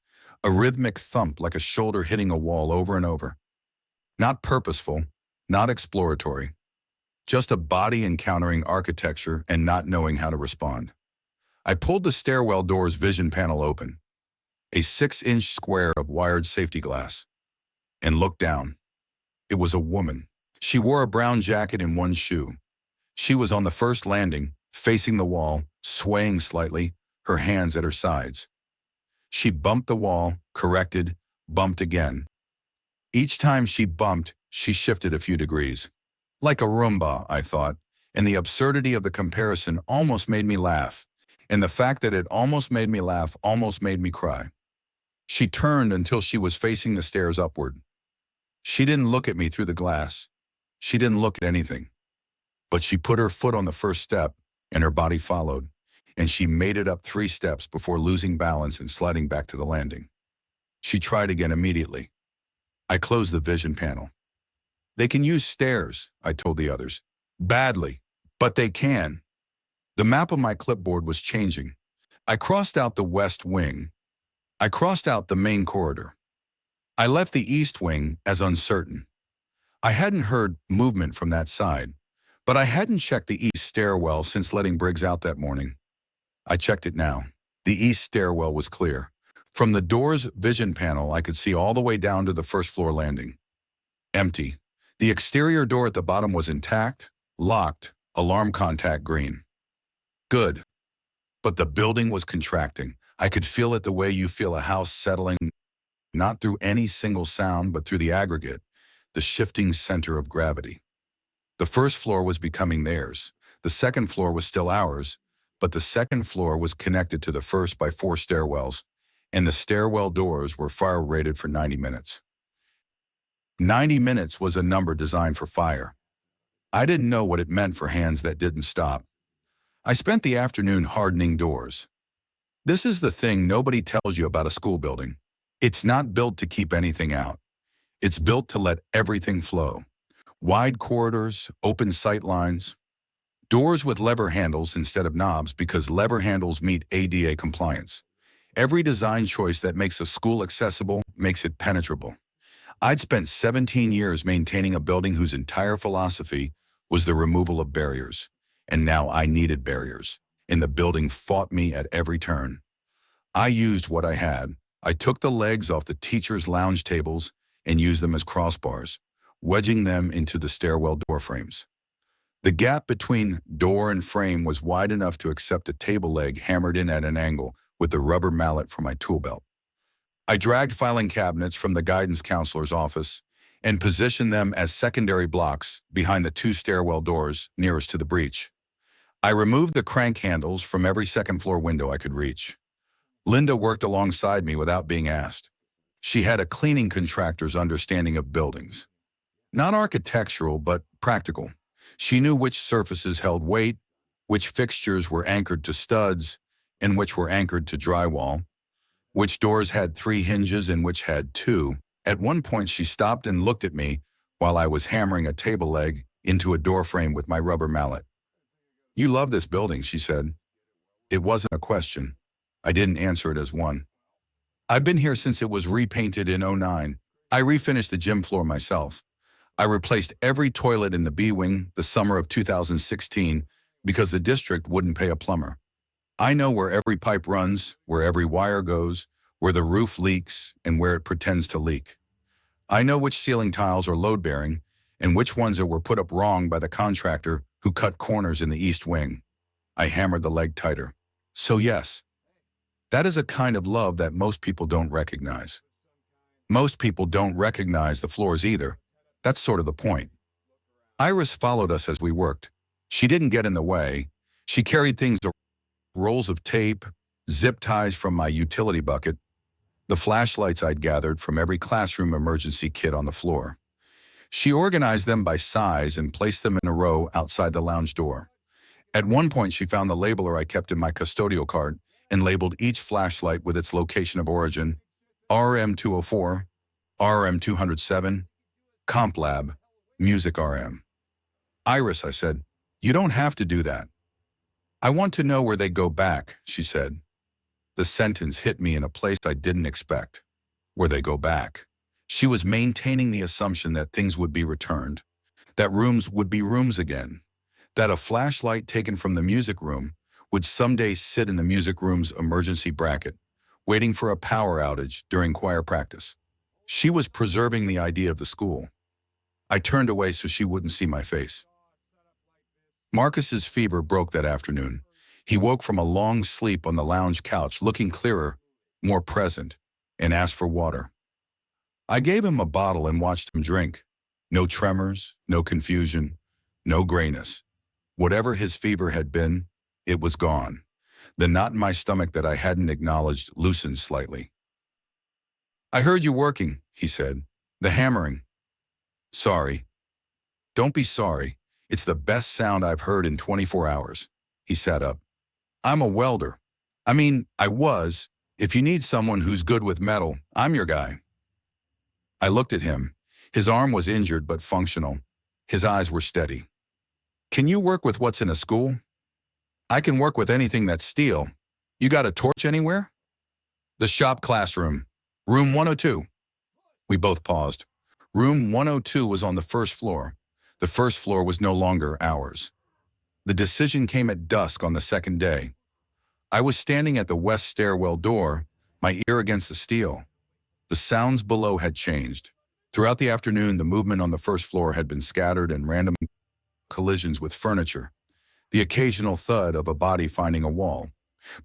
A rhythmic thump like a shoulder hitting a wall over and over. Not purposeful, not exploratory, just a body encountering architecture and not knowing how to respond. I pulled the stairwell door's vision panel open, a 6-inch square of wired safety glass, and looked down. It was a woman. She wore a brown jacket and one shoe. She was on the first landing, facing the wall, swaying slightly, her hands at her sides. She bumped the wall, corrected, bumped again. Each time she bumped, she shifted a few degrees. Like a Roomba, I thought, and the absurdity of the comparison almost made me laugh, and the fact that it almost made me laugh almost made me cry. She turned until she was facing the stairs upward. She didn't look at me through the glass. She didn't look at anything. But she put her foot on the first step, and her body followed, and she made it up 3 steps before losing balance and sliding back to the landing. She tried again immediately. I closed the vision panel. They can use stairs, I told the others. Badly, but they can. The map of my clipboard was changing. I crossed out the west wing. I crossed out the main corridor. I left the east wing as uncertain. I hadn't heard movement from that side, but I hadn't checked the east stairwell since letting Briggs out that morning. I checked it now. The east stairwell was clear. From the door's vision panel, I could see all the way down to the first floor landing. Empty. The exterior door at the bottom was intact, locked, alarm contact green. Good. But the building was contracting. I could feel it the way you feel a house settling, not through any single sound, but through the aggregate, the shifting center of gravity. The first floor was becoming theirs. The second floor was still ours, but the second floor was connected to the first by 4 stairwells, and the stairwell doors were fire rated for 90 minutes. 90 minutes was a number designed for fire. I didn't know what it meant for hands that didn't stop. I spent the afternoon hardening doors. This is the thing nobody tells you about a school building. It's not built to keep anything out. It's built to let everything flow. Wide corridors, open sight lines, doors with lever handles instead of knobs because lever handles meet ADA compliance. Every design choice that makes a school accessible makes it penetrable. I'd spent 17 years maintaining a building whose entire philosophy was the removal of barriers, and now I needed barriers, and the building fought me at every turn. I used what I had. I took the legs off the teachers' lounge tables and used them as crossbars, wedging them into the stairwell door frames. The gap between door and frame was wide enough to accept a table leg hammered in at an angle with the rubber mallet from my tool belt. I dragged filing cabinets from the guidance counselor's office and positioned them as secondary blocks behind the 2 stairwell doors nearest to the breach. I removed the crank handles from every second-floor window I could reach. Linda worked alongside me without being asked. She had a cleaning contractor's understanding of buildings. Not architectural, but practical. She knew which surfaces held weight, which fixtures were anchored to studs, and which were anchored to drywall, which doors had 3 hinges and which had 2. At one point, she stopped and looked at me while I was hammering a table leg into a door frame with my rubber mallet. "You love this building," she said. It wasn't a question. I didn't answer it as one. "I've been here since it was repainted in '09. I refinished the gym floor myself. I replaced every toilet in the B wing the summer of 2016 because the district wouldn't pay a plumber. I know where every pipe runs, where every wire goes, where the roof leaks, and where it pretends to leak. I know which ceiling tiles are load-bearing and which ones were put up wrong by the contractor who cut corners in the east wing." I hammered the leg tighter. "So yes, that is a kind of love that most people don't recognize. Most people don't recognize the floors either. That's sort of the point." Iris followed us as we worked. She didn't get in the way. She carried things, rolls of tape, zip ties from my utility bucket, the flashlights I'd gathered from every classroom emergency kit on the floor. She organized them by size and placed them in a row outside the lounge door. At one point, she found the labeler I kept in my custodial cart and labeled each flashlight with its location of origin: RM204, RM207, Comp Lab, Music RM. "Iris," I said, "you don't have to do that." "I want to know where they go back," she said. The sentence hit me in a place I didn't expect. where they go back. She was maintaining the assumption that things would be returned, that rooms would be rooms again, that a flashlight taken from the music room would someday sit in the music room's emergency bracket, waiting for a power outage during choir practice. She was preserving the idea of the school. I turned away so she wouldn't see my face. Marcus's fever broke that afternoon. He woke from a long sleep on the lounge couch, looking clearer, more present, and asked for water. I gave him a bottle and watched him drink. No tremors, no confusion, no grayness. Whatever his fever had been, it was gone. The knot in my stomach that I hadn't acknowledged loosened slightly. "I heard you working," he said. "The hammering." "Sorry." "Don't be sorry. It's the best sound I've heard in 24 hours. He sat up. "I'm a welder. I was. If you need someone who's good with metal, I'm your guy." I looked at him. His arm was injured but functional. His eyes were steady. "Can you work with what's in a school?" "I can work with anything that's steel. You got a torch anywhere?" "The shop classroom. Room 102. We both paused. Room 102 was on the first floor. The first floor was no longer ours. The decision came at dusk on the second day. I was standing at the west stairwell door, my ear against the steel. The sounds below had changed. Throughout the afternoon, the movement on the first floor had been scattered in random collisions with furniture, the occasional thud of a body finding a wall.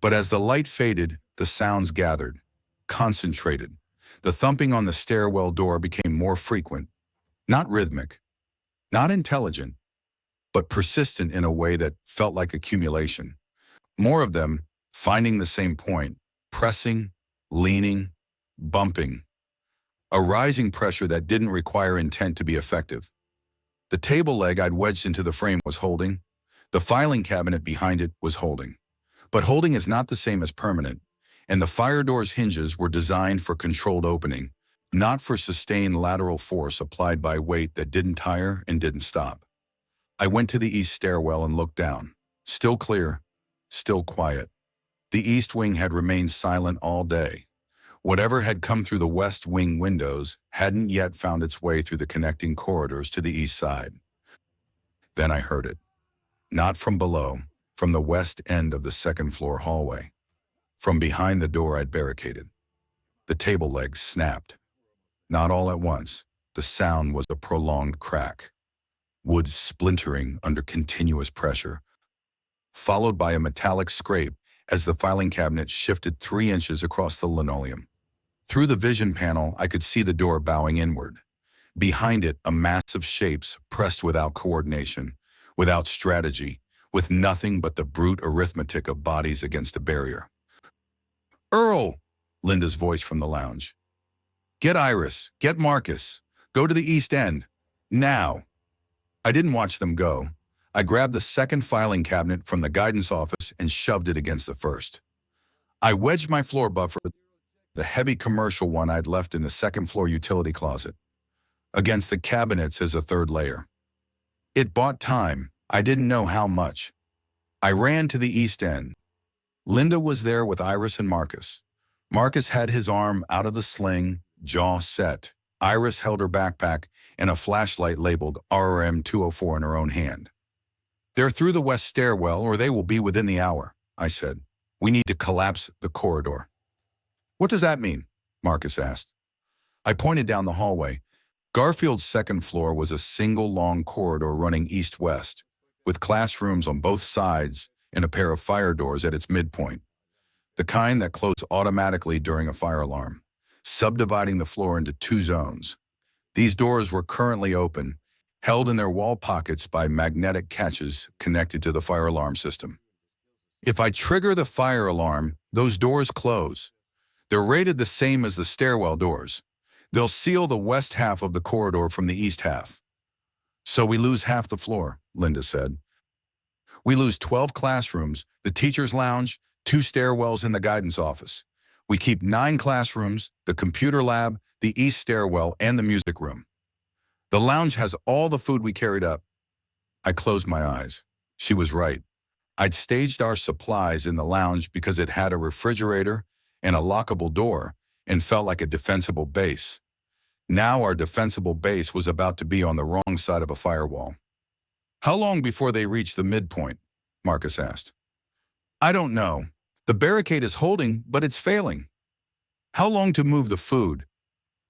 But as the light faded, the sounds gathered, concentrated. The thumping on the stairwell door became more frequent, not rhythmic, not intelligent, but persistent in a way that felt like accumulation. More of them, finding the same point, pressing, leaning, bumping. A rising pressure that didn't require intent to be effective. The table leg I'd wedged into the frame was holding. The filing cabinet behind it was holding. But holding is not the same as permanent, and the fire door's hinges were designed for controlled opening, not for sustained lateral force applied by weight that didn't tire and didn't stop. I went to the east stairwell and looked down. Still clear, still quiet. The east wing had remained silent all day. Whatever had come through the west wing windows hadn't yet found its way through the connecting corridors to the east side. Then I heard it. Not from below, from the west end of the second floor hallway. From behind the door I'd barricaded. The table legs snapped. Not all at once. The sound was a prolonged crack. Wood splintering under continuous pressure, followed by a metallic scrape as the filing cabinet shifted 3 inches across the linoleum. Through the vision panel, I could see the door bowing inward. Behind it, a mass of shapes pressed without coordination, without strategy, with nothing but the brute arithmetic of bodies against a barrier. "Earl!" Linda's voice from the lounge. "Get Iris, get Marcus. Go to the east end. Now." I didn't watch them go. I grabbed the second filing cabinet from the guidance office and shoved it against the first. I wedged my floor buffer, the heavy commercial one I'd left in the second floor utility closet, against the cabinets as a third layer. It bought time. I didn't know how much. I ran to the east end. Linda was there with Iris and Marcus. Marcus had his arm out of the sling, jaw set. Iris held her backpack and a flashlight labeled RRM 204 in her own hand. "They're through the west stairwell or they will be within the hour," I said. "We need to collapse the corridor." "What does that mean?" Marcus asked. I pointed down the hallway. Garfield's second floor was a single long corridor running east-west, with classrooms on both sides and a pair of fire doors at its midpoint, the kind that close automatically during a fire alarm, subdividing the floor into 2 zones. These doors were currently open, held in their wall pockets by magnetic catches connected to the fire alarm system. If I trigger the fire alarm, those doors close. They're rated the same as the stairwell doors. They'll seal the west half of the corridor from the east half. "So we lose half the floor," Linda said. "We lose 12 classrooms, the teacher's lounge, 2 stairwells in the guidance office. We keep 9 classrooms, the computer lab, the east stairwell, and the music room. The lounge has all the food we carried up." I closed my eyes. She was right. I'd staged our supplies in the lounge because it had a refrigerator and a lockable door, and felt like a defensible base. Now our defensible base was about to be on the wrong side of a firewall. How long before they reach the midpoint? Marcus asked. I don't know. The barricade is holding, but it's failing. How long to move the food?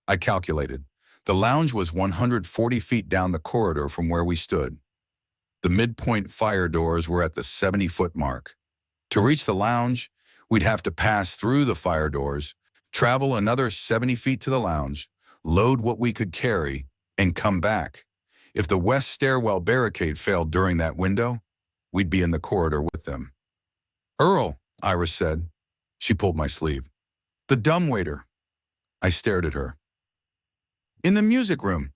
I calculated. The lounge was 140 feet down the corridor from where we stood. The midpoint fire doors were at the 70-foot mark. To reach the lounge, we'd have to pass through the fire doors, travel another 70 feet to the lounge, load what we could carry, and come back. If the west stairwell barricade failed during that window, we'd be in the corridor with them. Earl, Iris said. She pulled my sleeve. The dumbwaiter. I stared at her. In the music room,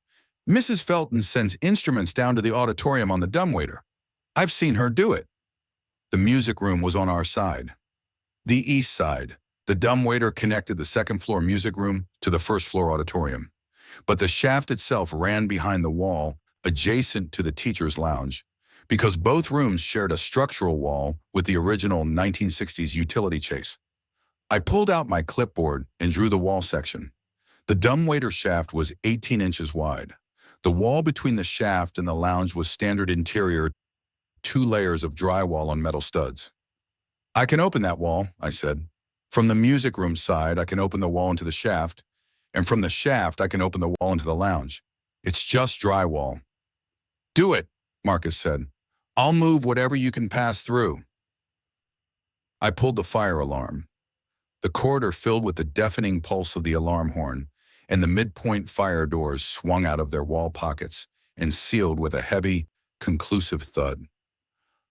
Mrs. Felton sends instruments down to the auditorium on the dumbwaiter. I've seen her do it. The music room was on our side. The east side. The dumbwaiter connected the second-floor music room to the first-floor auditorium. But the shaft itself ran behind the wall, adjacent to the teacher's lounge, because both rooms shared a structural wall with the original 1960s utility chase. I pulled out my clipboard and drew the wall section. The dumbwaiter shaft was 18 inches wide. The wall between the shaft and the lounge was standard interior, 2 layers of drywall on metal studs. I can open that wall, I said. From the music room side, I can open the wall into the shaft, and from the shaft, I can open the wall into the lounge. It's just drywall. Do it, Marcus said. I'll move whatever you can pass through. I pulled the fire alarm. The corridor filled with the deafening pulse of the alarm horn, and the midpoint fire doors swung out of their wall pockets and sealed with a heavy, conclusive thud.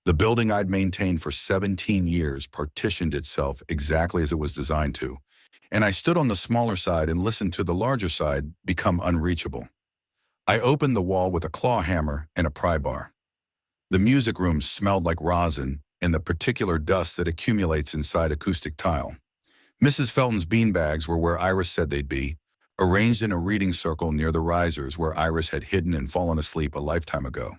The building I'd maintained for 17 years partitioned itself exactly as it was designed to, and I stood on the smaller side and listened to the larger side become unreachable. I opened the wall with a claw hammer and a pry bar. The music room smelled like rosin and the particular dust that accumulates inside acoustic tile. Mrs. Felton's beanbags were where Iris said they'd be, arranged in a reading circle near the risers where Iris had hidden and fallen asleep a lifetime ago.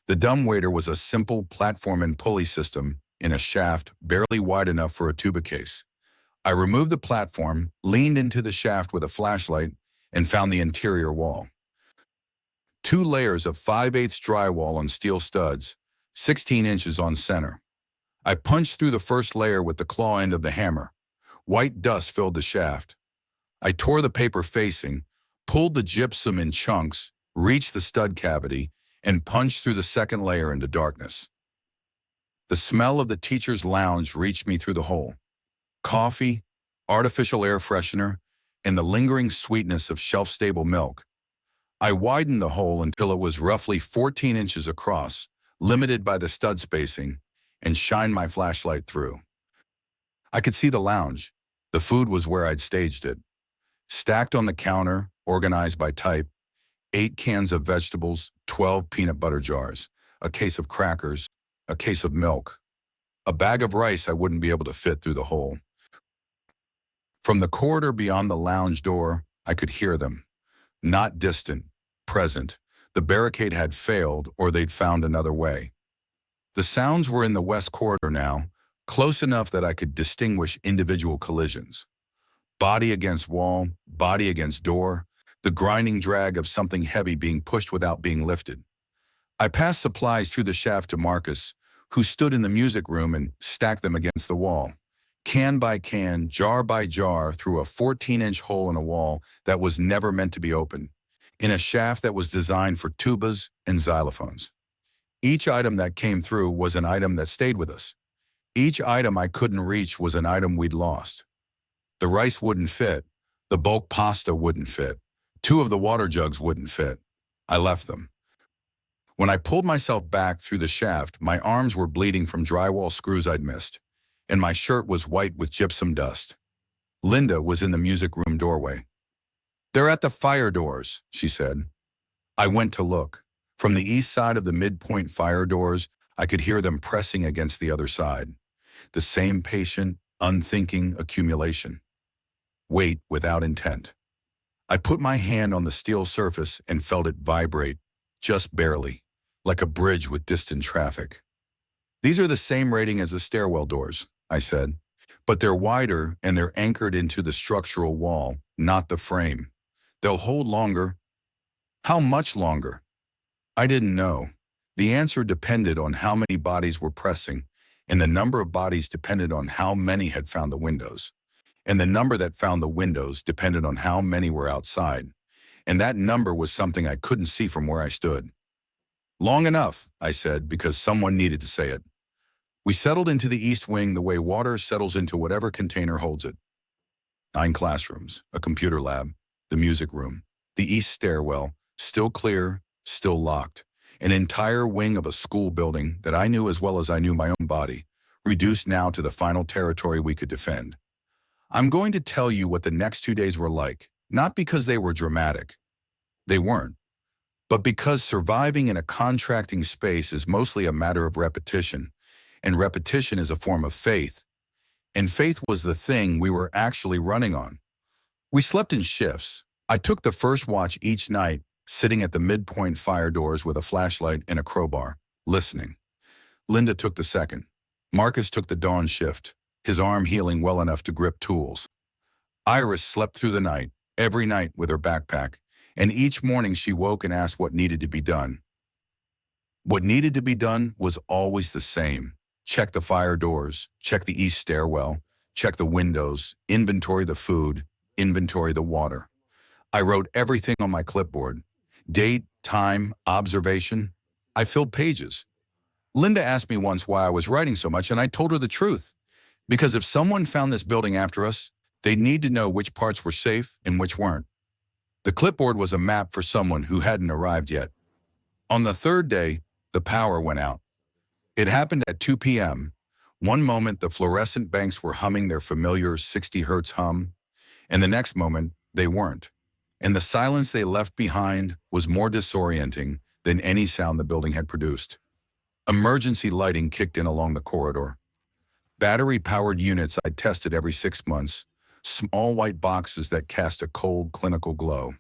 The dumbwaiter was a simple platform and pulley system in a shaft barely wide enough for a tuba case. I removed the platform, leaned into the shaft with a flashlight, and found the interior wall. 2 layers of 5/8 drywall on steel studs, 16 inches on center. I punched through the first layer with the claw end of the hammer. White dust filled the shaft. I tore the paper facing, pulled the gypsum in chunks, reached the stud cavity, and punched through the second layer into darkness. The smell of the teacher's lounge reached me through the hole. Coffee, artificial air freshener, and the lingering sweetness of shelf-stable milk. I widened the hole until it was roughly 14 inches across, limited by the stud spacing, and shined my flashlight through. I could see the lounge. The food was where I'd staged it. Stacked on the counter, organized by type, 8 cans of vegetables, 12 peanut butter jars, a case of crackers, a case of milk. A bag of rice I wouldn't be able to fit through the hole. From the corridor beyond the lounge door, I could hear them. Not distant, present. The barricade had failed or they'd found another way. The sounds were in the west corridor now, close enough that I could distinguish individual collisions. Body against wall, body against door, the grinding drag of something heavy being pushed without being lifted. I passed supplies through the shaft to Marcus, who stood in the music room and stacked them against the wall, can by can, jar by jar, through a 14-inch hole in a wall that was never meant to be opened, in a shaft that was designed for tubas and xylophones. Each item that came through was an item that stayed with us. Each item I couldn't reach was an item we'd lost. The rice wouldn't fit. The bulk pasta wouldn't fit. 2 of the water jugs wouldn't fit. I left them. When I pulled myself back through the shaft, my arms were bleeding from drywall screws I'd missed, and my shirt was white with gypsum dust. Linda was in the music room doorway. "They're at the fire doors," she said. I went to look. From the east side of the midpoint fire doors, I could hear them pressing against the other side. The same patient, unthinking accumulation. Weight without intent. I put my hand on the steel surface and felt it vibrate, just barely, like a bridge with distant traffic. "These are the same rating as the stairwell doors," I said. But they're wider and they're anchored into the structural wall, not the frame. They'll hold longer. How much longer? I didn't know. The answer depended on how many bodies were pressing, and the number of bodies depended on how many had found the windows. And the number that found the windows depended on how many were outside. And that number was something I couldn't see from where I stood. Long enough, I said, because someone needed to say it. We settled into the east wing the way water settles into whatever container holds it. 9 classrooms, a computer lab, the music room, the east stairwell, still clear, still locked. An entire wing of a school building that I knew as well as I knew my own body, reduced now to the final territory we could defend. I'm going to tell you what the next 2 days were like, not because they were dramatic. They weren't. But because surviving in a contracting space is mostly a matter of repetition, and repetition is a form of faith. And faith was the thing we were actually running on. We slept in shifts. I took the first watch each night, sitting at the midpoint fire doors with a flashlight and a crowbar, listening. Linda took the second. Marcus took the dawn shift, his arm healing well enough to grip tools. Iris slept through the night, every night with her backpack, and each morning she woke and asked what needed to be done. What needed to be done was always the same. Check the fire doors, check the east stairwell, check the windows, inventory the food, inventory the water. I wrote everything on my clipboard. Date, time, observation. I filled pages. Linda asked me once why I was writing so much, and I told her the truth. Because if someone found this building after us, they'd need to know which parts were safe and which weren't. The clipboard was a map for someone who hadn't arrived yet. On the third day, the power went out. It happened at 2 p.m. One moment, the fluorescent banks were humming their familiar 60 hertz hum, and the next moment, they weren't. And the silence they left behind was more disorienting than any sound the building had produced. Emergency lighting kicked in along the corridor. Battery-powered units I'd tested every 6 months, small white boxes that cast a cold, clinical glow.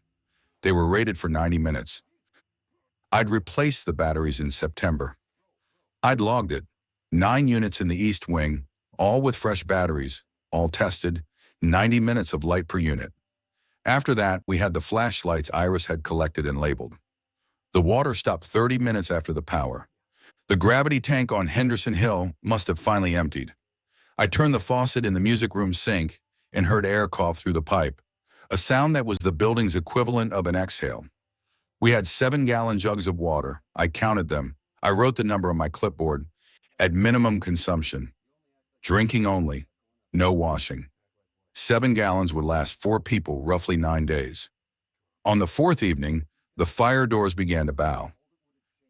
They were rated for 90 minutes. I'd replaced the batteries in September. I'd logged it. 9 units in the east wing, all with fresh batteries, all tested, 90 minutes of light per unit. After that, we had the flashlights Iris had collected and labeled. The water stopped 30 minutes after the power. The gravity tank on Henderson Hill must have finally emptied. I turned the faucet in the music room sink and heard air cough through the pipe, a sound that was the building's equivalent of an exhale. We had 7-gallon jugs of water. I counted them. I wrote the number on my clipboard. At minimum consumption. Drinking only. No washing. 7 gallons would last 4 people roughly 9 days. On the 4th evening, the fire doors began to bow.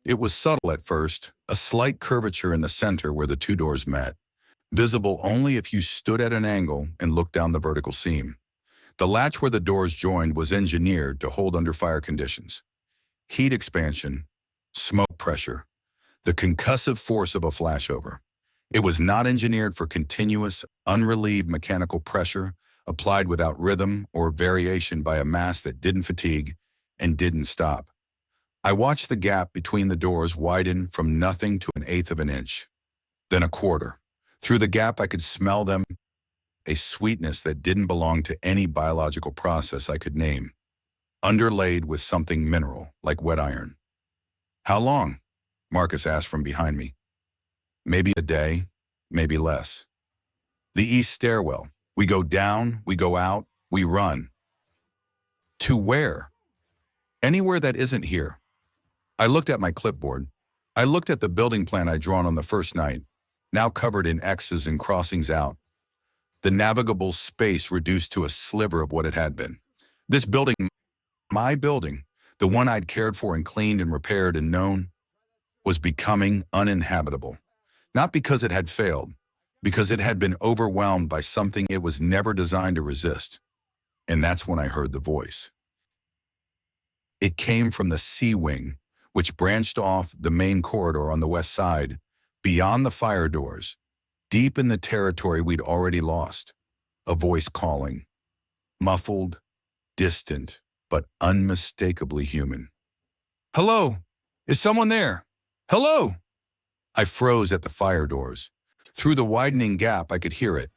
It was subtle at first, a slight curvature in the center where the 2 doors met, visible only if you stood at an angle and looked down the vertical seam. The latch where the doors joined was engineered to hold under fire conditions. Heat expansion, smoke pressure, the concussive force of a flashover. It was not engineered for continuous, unrelieved mechanical pressure applied without rhythm or variation by a mass that didn't fatigue and didn't stop. I watched the gap between the doors widen from nothing to 1/8 of an inch, then a quarter. Through the gap I could smell them, a sweetness that didn't belong to any biological process I could name, underlaid with something mineral, like wet iron. How long? Marcus asked from behind me. Maybe a day, maybe less. The east stairwell. We go down, we go out, we run. To where? Anywhere that isn't here. I looked at my clipboard. I looked at the building plan I'd drawn on the first night, now covered in X's and crossings out. The navigable space reduced to a sliver of what it had been. This building, my building, the one I'd cared for and cleaned and repaired and known, was becoming uninhabitable. Not because it had failed, because it had been overwhelmed by something it was never designed to resist. And that's when I heard the voice. It came from the C wing, which branched off the main corridor on the west side, beyond the fire doors, deep in the territory we'd already lost. A voice calling, muffled, distant, but unmistakably human. Hello? Is someone there? Hello? I froze at the fire doors. Through the widening gap, I could hear it.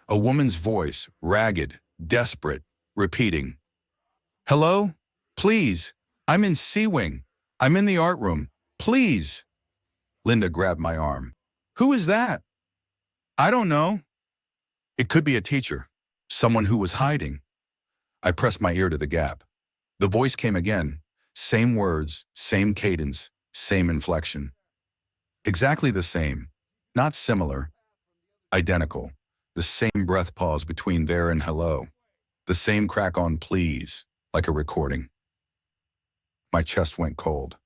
A woman's voice, ragged, desperate, repeating, "Hello? Please. I'm in C-Wing. I'm in the art room. Please." Linda grabbed my arm. "Who is that?" "I don't know." "It could be a teacher. Someone who was hiding." I pressed my ear to the gap. The voice came again. Same words, same cadence, same inflection. Exactly the same. Not similar. Identical. The same breath pause between there and hello. The same crack on please, like a recording. My chest went cold.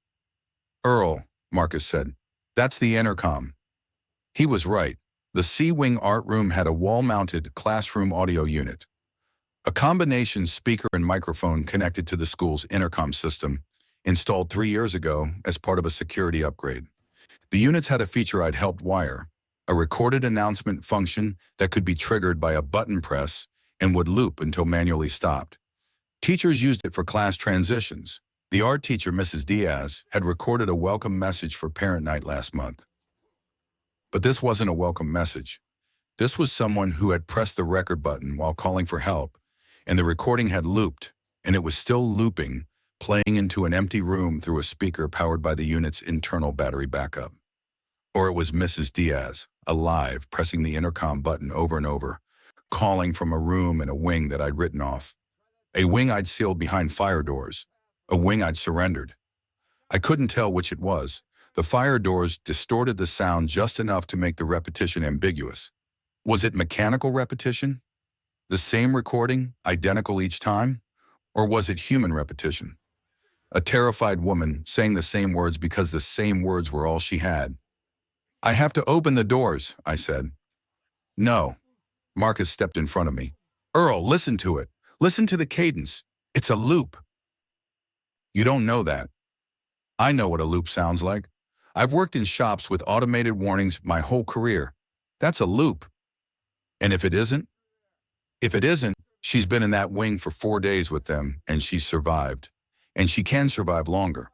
"Earl," Marcus said, "that's the intercom." He was right. The C-Wing art room had a wall-mounted classroom audio unit. A combination speaker and microphone connected to the school's intercom system, installed 3 years ago as part of a security upgrade. The units had a feature I'd helped wire, a recorded announcement function that could be triggered by a button press and would loop until manually stopped. Teachers used it for class transitions. The art teacher, Mrs. Diaz, had recorded a welcome message for parent night last month. But this wasn't a welcome message. This was someone who had pressed the record button while calling for help, and the recording had looped, and it was still looping, playing into an empty room through a speaker powered by the unit's internal battery backup. Or it was Mrs. Diaz, alive, pressing the intercom button over and over, calling from a room in a wing that I'd written off. A wing I'd sealed behind fire doors. A wing I'd surrendered. I couldn't tell which it was. The fire doors distorted the sound just enough to make the repetition ambiguous. Was it mechanical repetition? The same recording, identical each time? Or was it human repetition? A terrified woman saying the same words because the same words were all she had. "I have to open the doors," I said. "No." Marcus stepped in front of me. "Earl, listen to it. Listen to the cadence. It's a loop." "You don't know that." "I know what a loop sounds like. I've worked in shops with automated warnings my whole career. That's a loop." "And if it isn't?" "If it isn't, she's been in that wing for 4 days with them, and she's survived. And she can survive longer.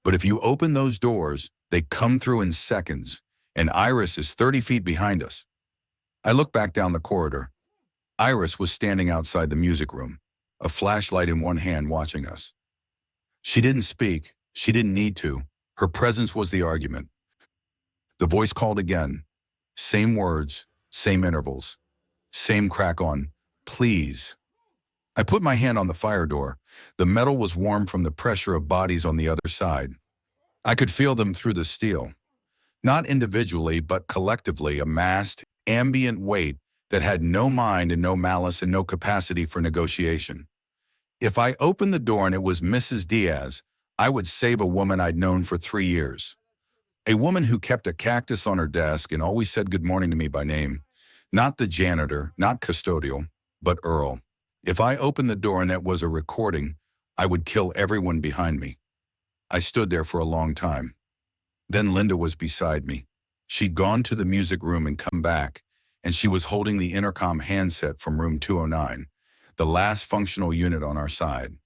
But if you open those doors, they come through in seconds, and Iris is 30 feet behind us." I looked back down the corridor. Iris was standing outside the music room, a flashlight in one hand, watching us. She didn't speak. She didn't need to. Her presence was the argument. The voice called again. Same words, same intervals, same crack on, "Please." I put my hand on the fire door. The metal was warm from the pressure of bodies on the other side. I could feel them through the steel. Not individually, but collectively, a massed, ambient weight that had no mind and no malice and no capacity for negotiation. If I opened the door and it was Mrs. Diaz, I would save a woman I'd known for 3 years. A woman who kept a cactus on her desk and always said good morning to me by name. Not the janitor, not custodial, but Earl. If I opened the door and it was a recording, I would kill everyone behind me. I stood there for a long time. Then Linda was beside me. She'd gone to the music room and come back, and she was holding the intercom handset from room 209, the last functional unit on our side.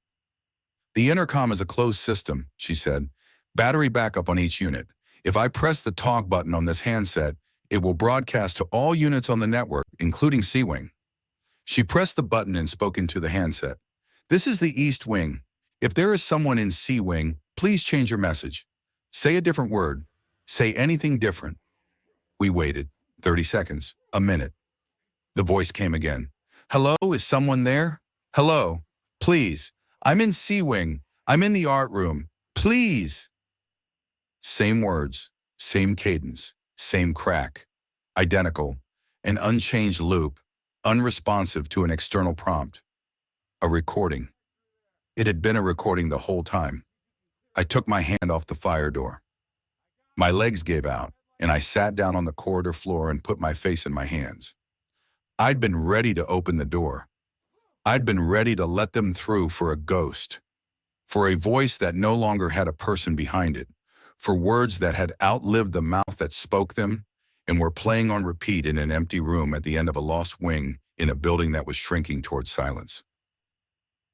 "The intercom is a closed system," she said. "Battery backup on each unit. If I press the talk button on this handset, it will broadcast to all units on the network, including C-Wing." She pressed the button and spoke into the handset. "This is the East Wing. If there is someone in C-Wing, please change your message. Say a different word. Say anything different." We waited. 30 seconds. A minute. The voice came again. "Hello, is someone there? Hello. Please. I'm in C-Wing. I'm in the art room. Please." Same words, same cadence, same crack. Identical. An unchanged loop, unresponsive to an external prompt. A recording. It had been a recording the whole time. I took my hand off the fire door. My legs gave out, and I sat down on the corridor floor and put my face in my hands. I'd been ready to open the door. I'd been ready to let them through for a ghost, for a voice that no longer had a person behind it, for words that had outlived the mouth that spoke them and were playing on repeat in an empty room at the end of a lost wing in a building that was shrinking towards silence.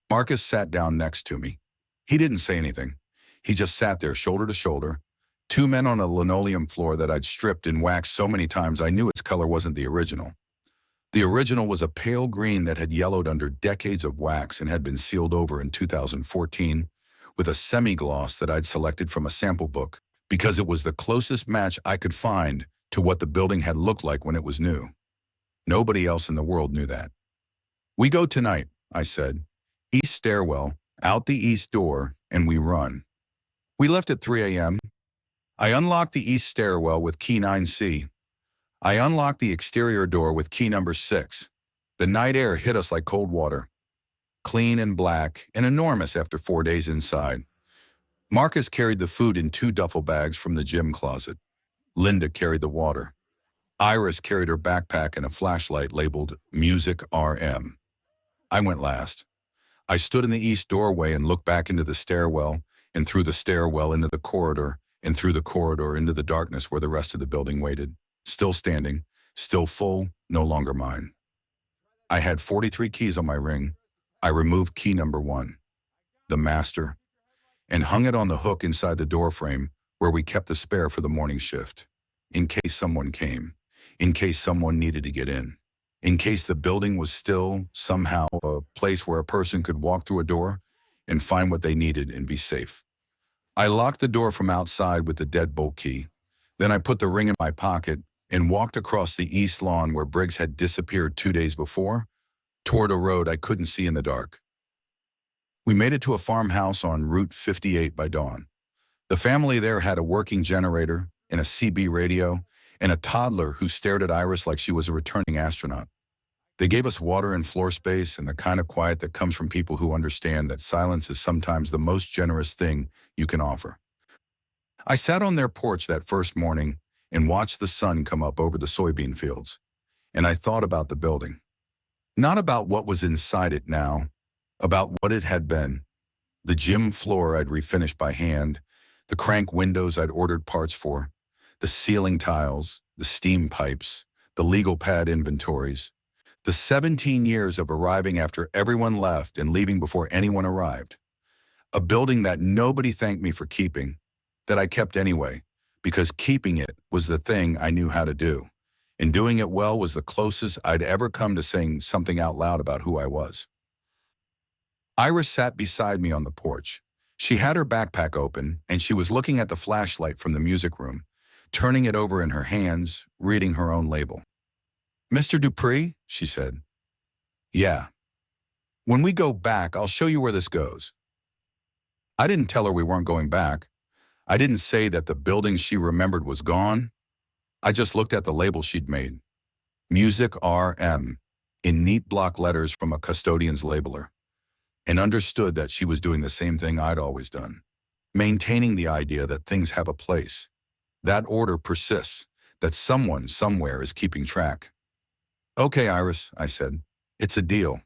Marcus sat down next to me. He didn't say anything. He just sat there shoulder to shoulder, 2 men on a linoleum floor that I'd stripped and waxed so many times I knew its color wasn't the original. The original was a pale green that had yellowed under decades of wax and had been sealed over in 2014 with a semi-gloss that I'd selected from a sample book because it was the closest match I could find to what the building had looked like when it was new. Nobody else in the world knew that. "We go tonight," I said. "East stairwell, out the east door, and we run." We left at 3 a.m. I unlocked the east stairwell with key 9C. I unlocked the exterior door with key number 6. The night air hit us like cold water. Clean and black and enormous after 4 days inside. Marcus carried the food in 2 duffel bags from the gym closet. Linda carried the water. Iris carried her backpack and a flashlight labeled Music RM. I went last. I stood in the east doorway and looked back into the stairwell, and through the stairwell into the corridor, and through the corridor into the darkness where the rest of the building waited. Still standing, still full, no longer mine. I had 43 keys on my ring. I removed key number 1, the master, and hung it on the hook inside the door frame where we kept the spare for the morning shift, in case someone came, in case someone needed to get in case the building was still, somehow, a place where a person could walk through a door and find what they needed and be safe. I locked the door from outside with the deadbolt key. Then I put the ring in my pocket and walked across the east lawn where Briggs had disappeared 2 days before, toward a road I couldn't see in the dark. We made it to a farmhouse on Route 58 by dawn. The family there had a working generator and a CB radio and a toddler who stared at Iris like she was a returning astronaut. They gave us water and floor space and the kind of quiet that comes from people who understand that silence is sometimes the most generous thing you can offer. I sat on their porch that first morning and watched the sun come up over the soybean fields, and I thought about the building. Not about what was inside it now, about what it had been. The gym floor I'd refinished by hand, the crank windows I'd ordered parts for, the ceiling tiles, the steam pipes, the legal pad inventories, the 17 years of arriving after everyone left and leaving before anyone arrived. A building that nobody thanked me for keeping, that I kept anyway, because keeping it was the thing I knew how to do, and doing it well was the closest I'd ever come to saying something out loud about who I was. Iris sat beside me on the porch. She had her backpack open, and she was looking at the flashlight from the music room, turning it over in her hands, reading her own label. "Mr. Dupree," she said. "Yeah. When we go back, I'll show you where this goes." I didn't tell her we weren't going back. I didn't say that the building she remembered was gone. I just looked at the label she'd made. Music RM, in neat block letters from a Custodian's labeler, and understood that she was doing the same thing I'd always done, maintaining the idea that things have a place. That order persists, that someone somewhere is keeping track. "Okay, Iris," I said. "It's a deal."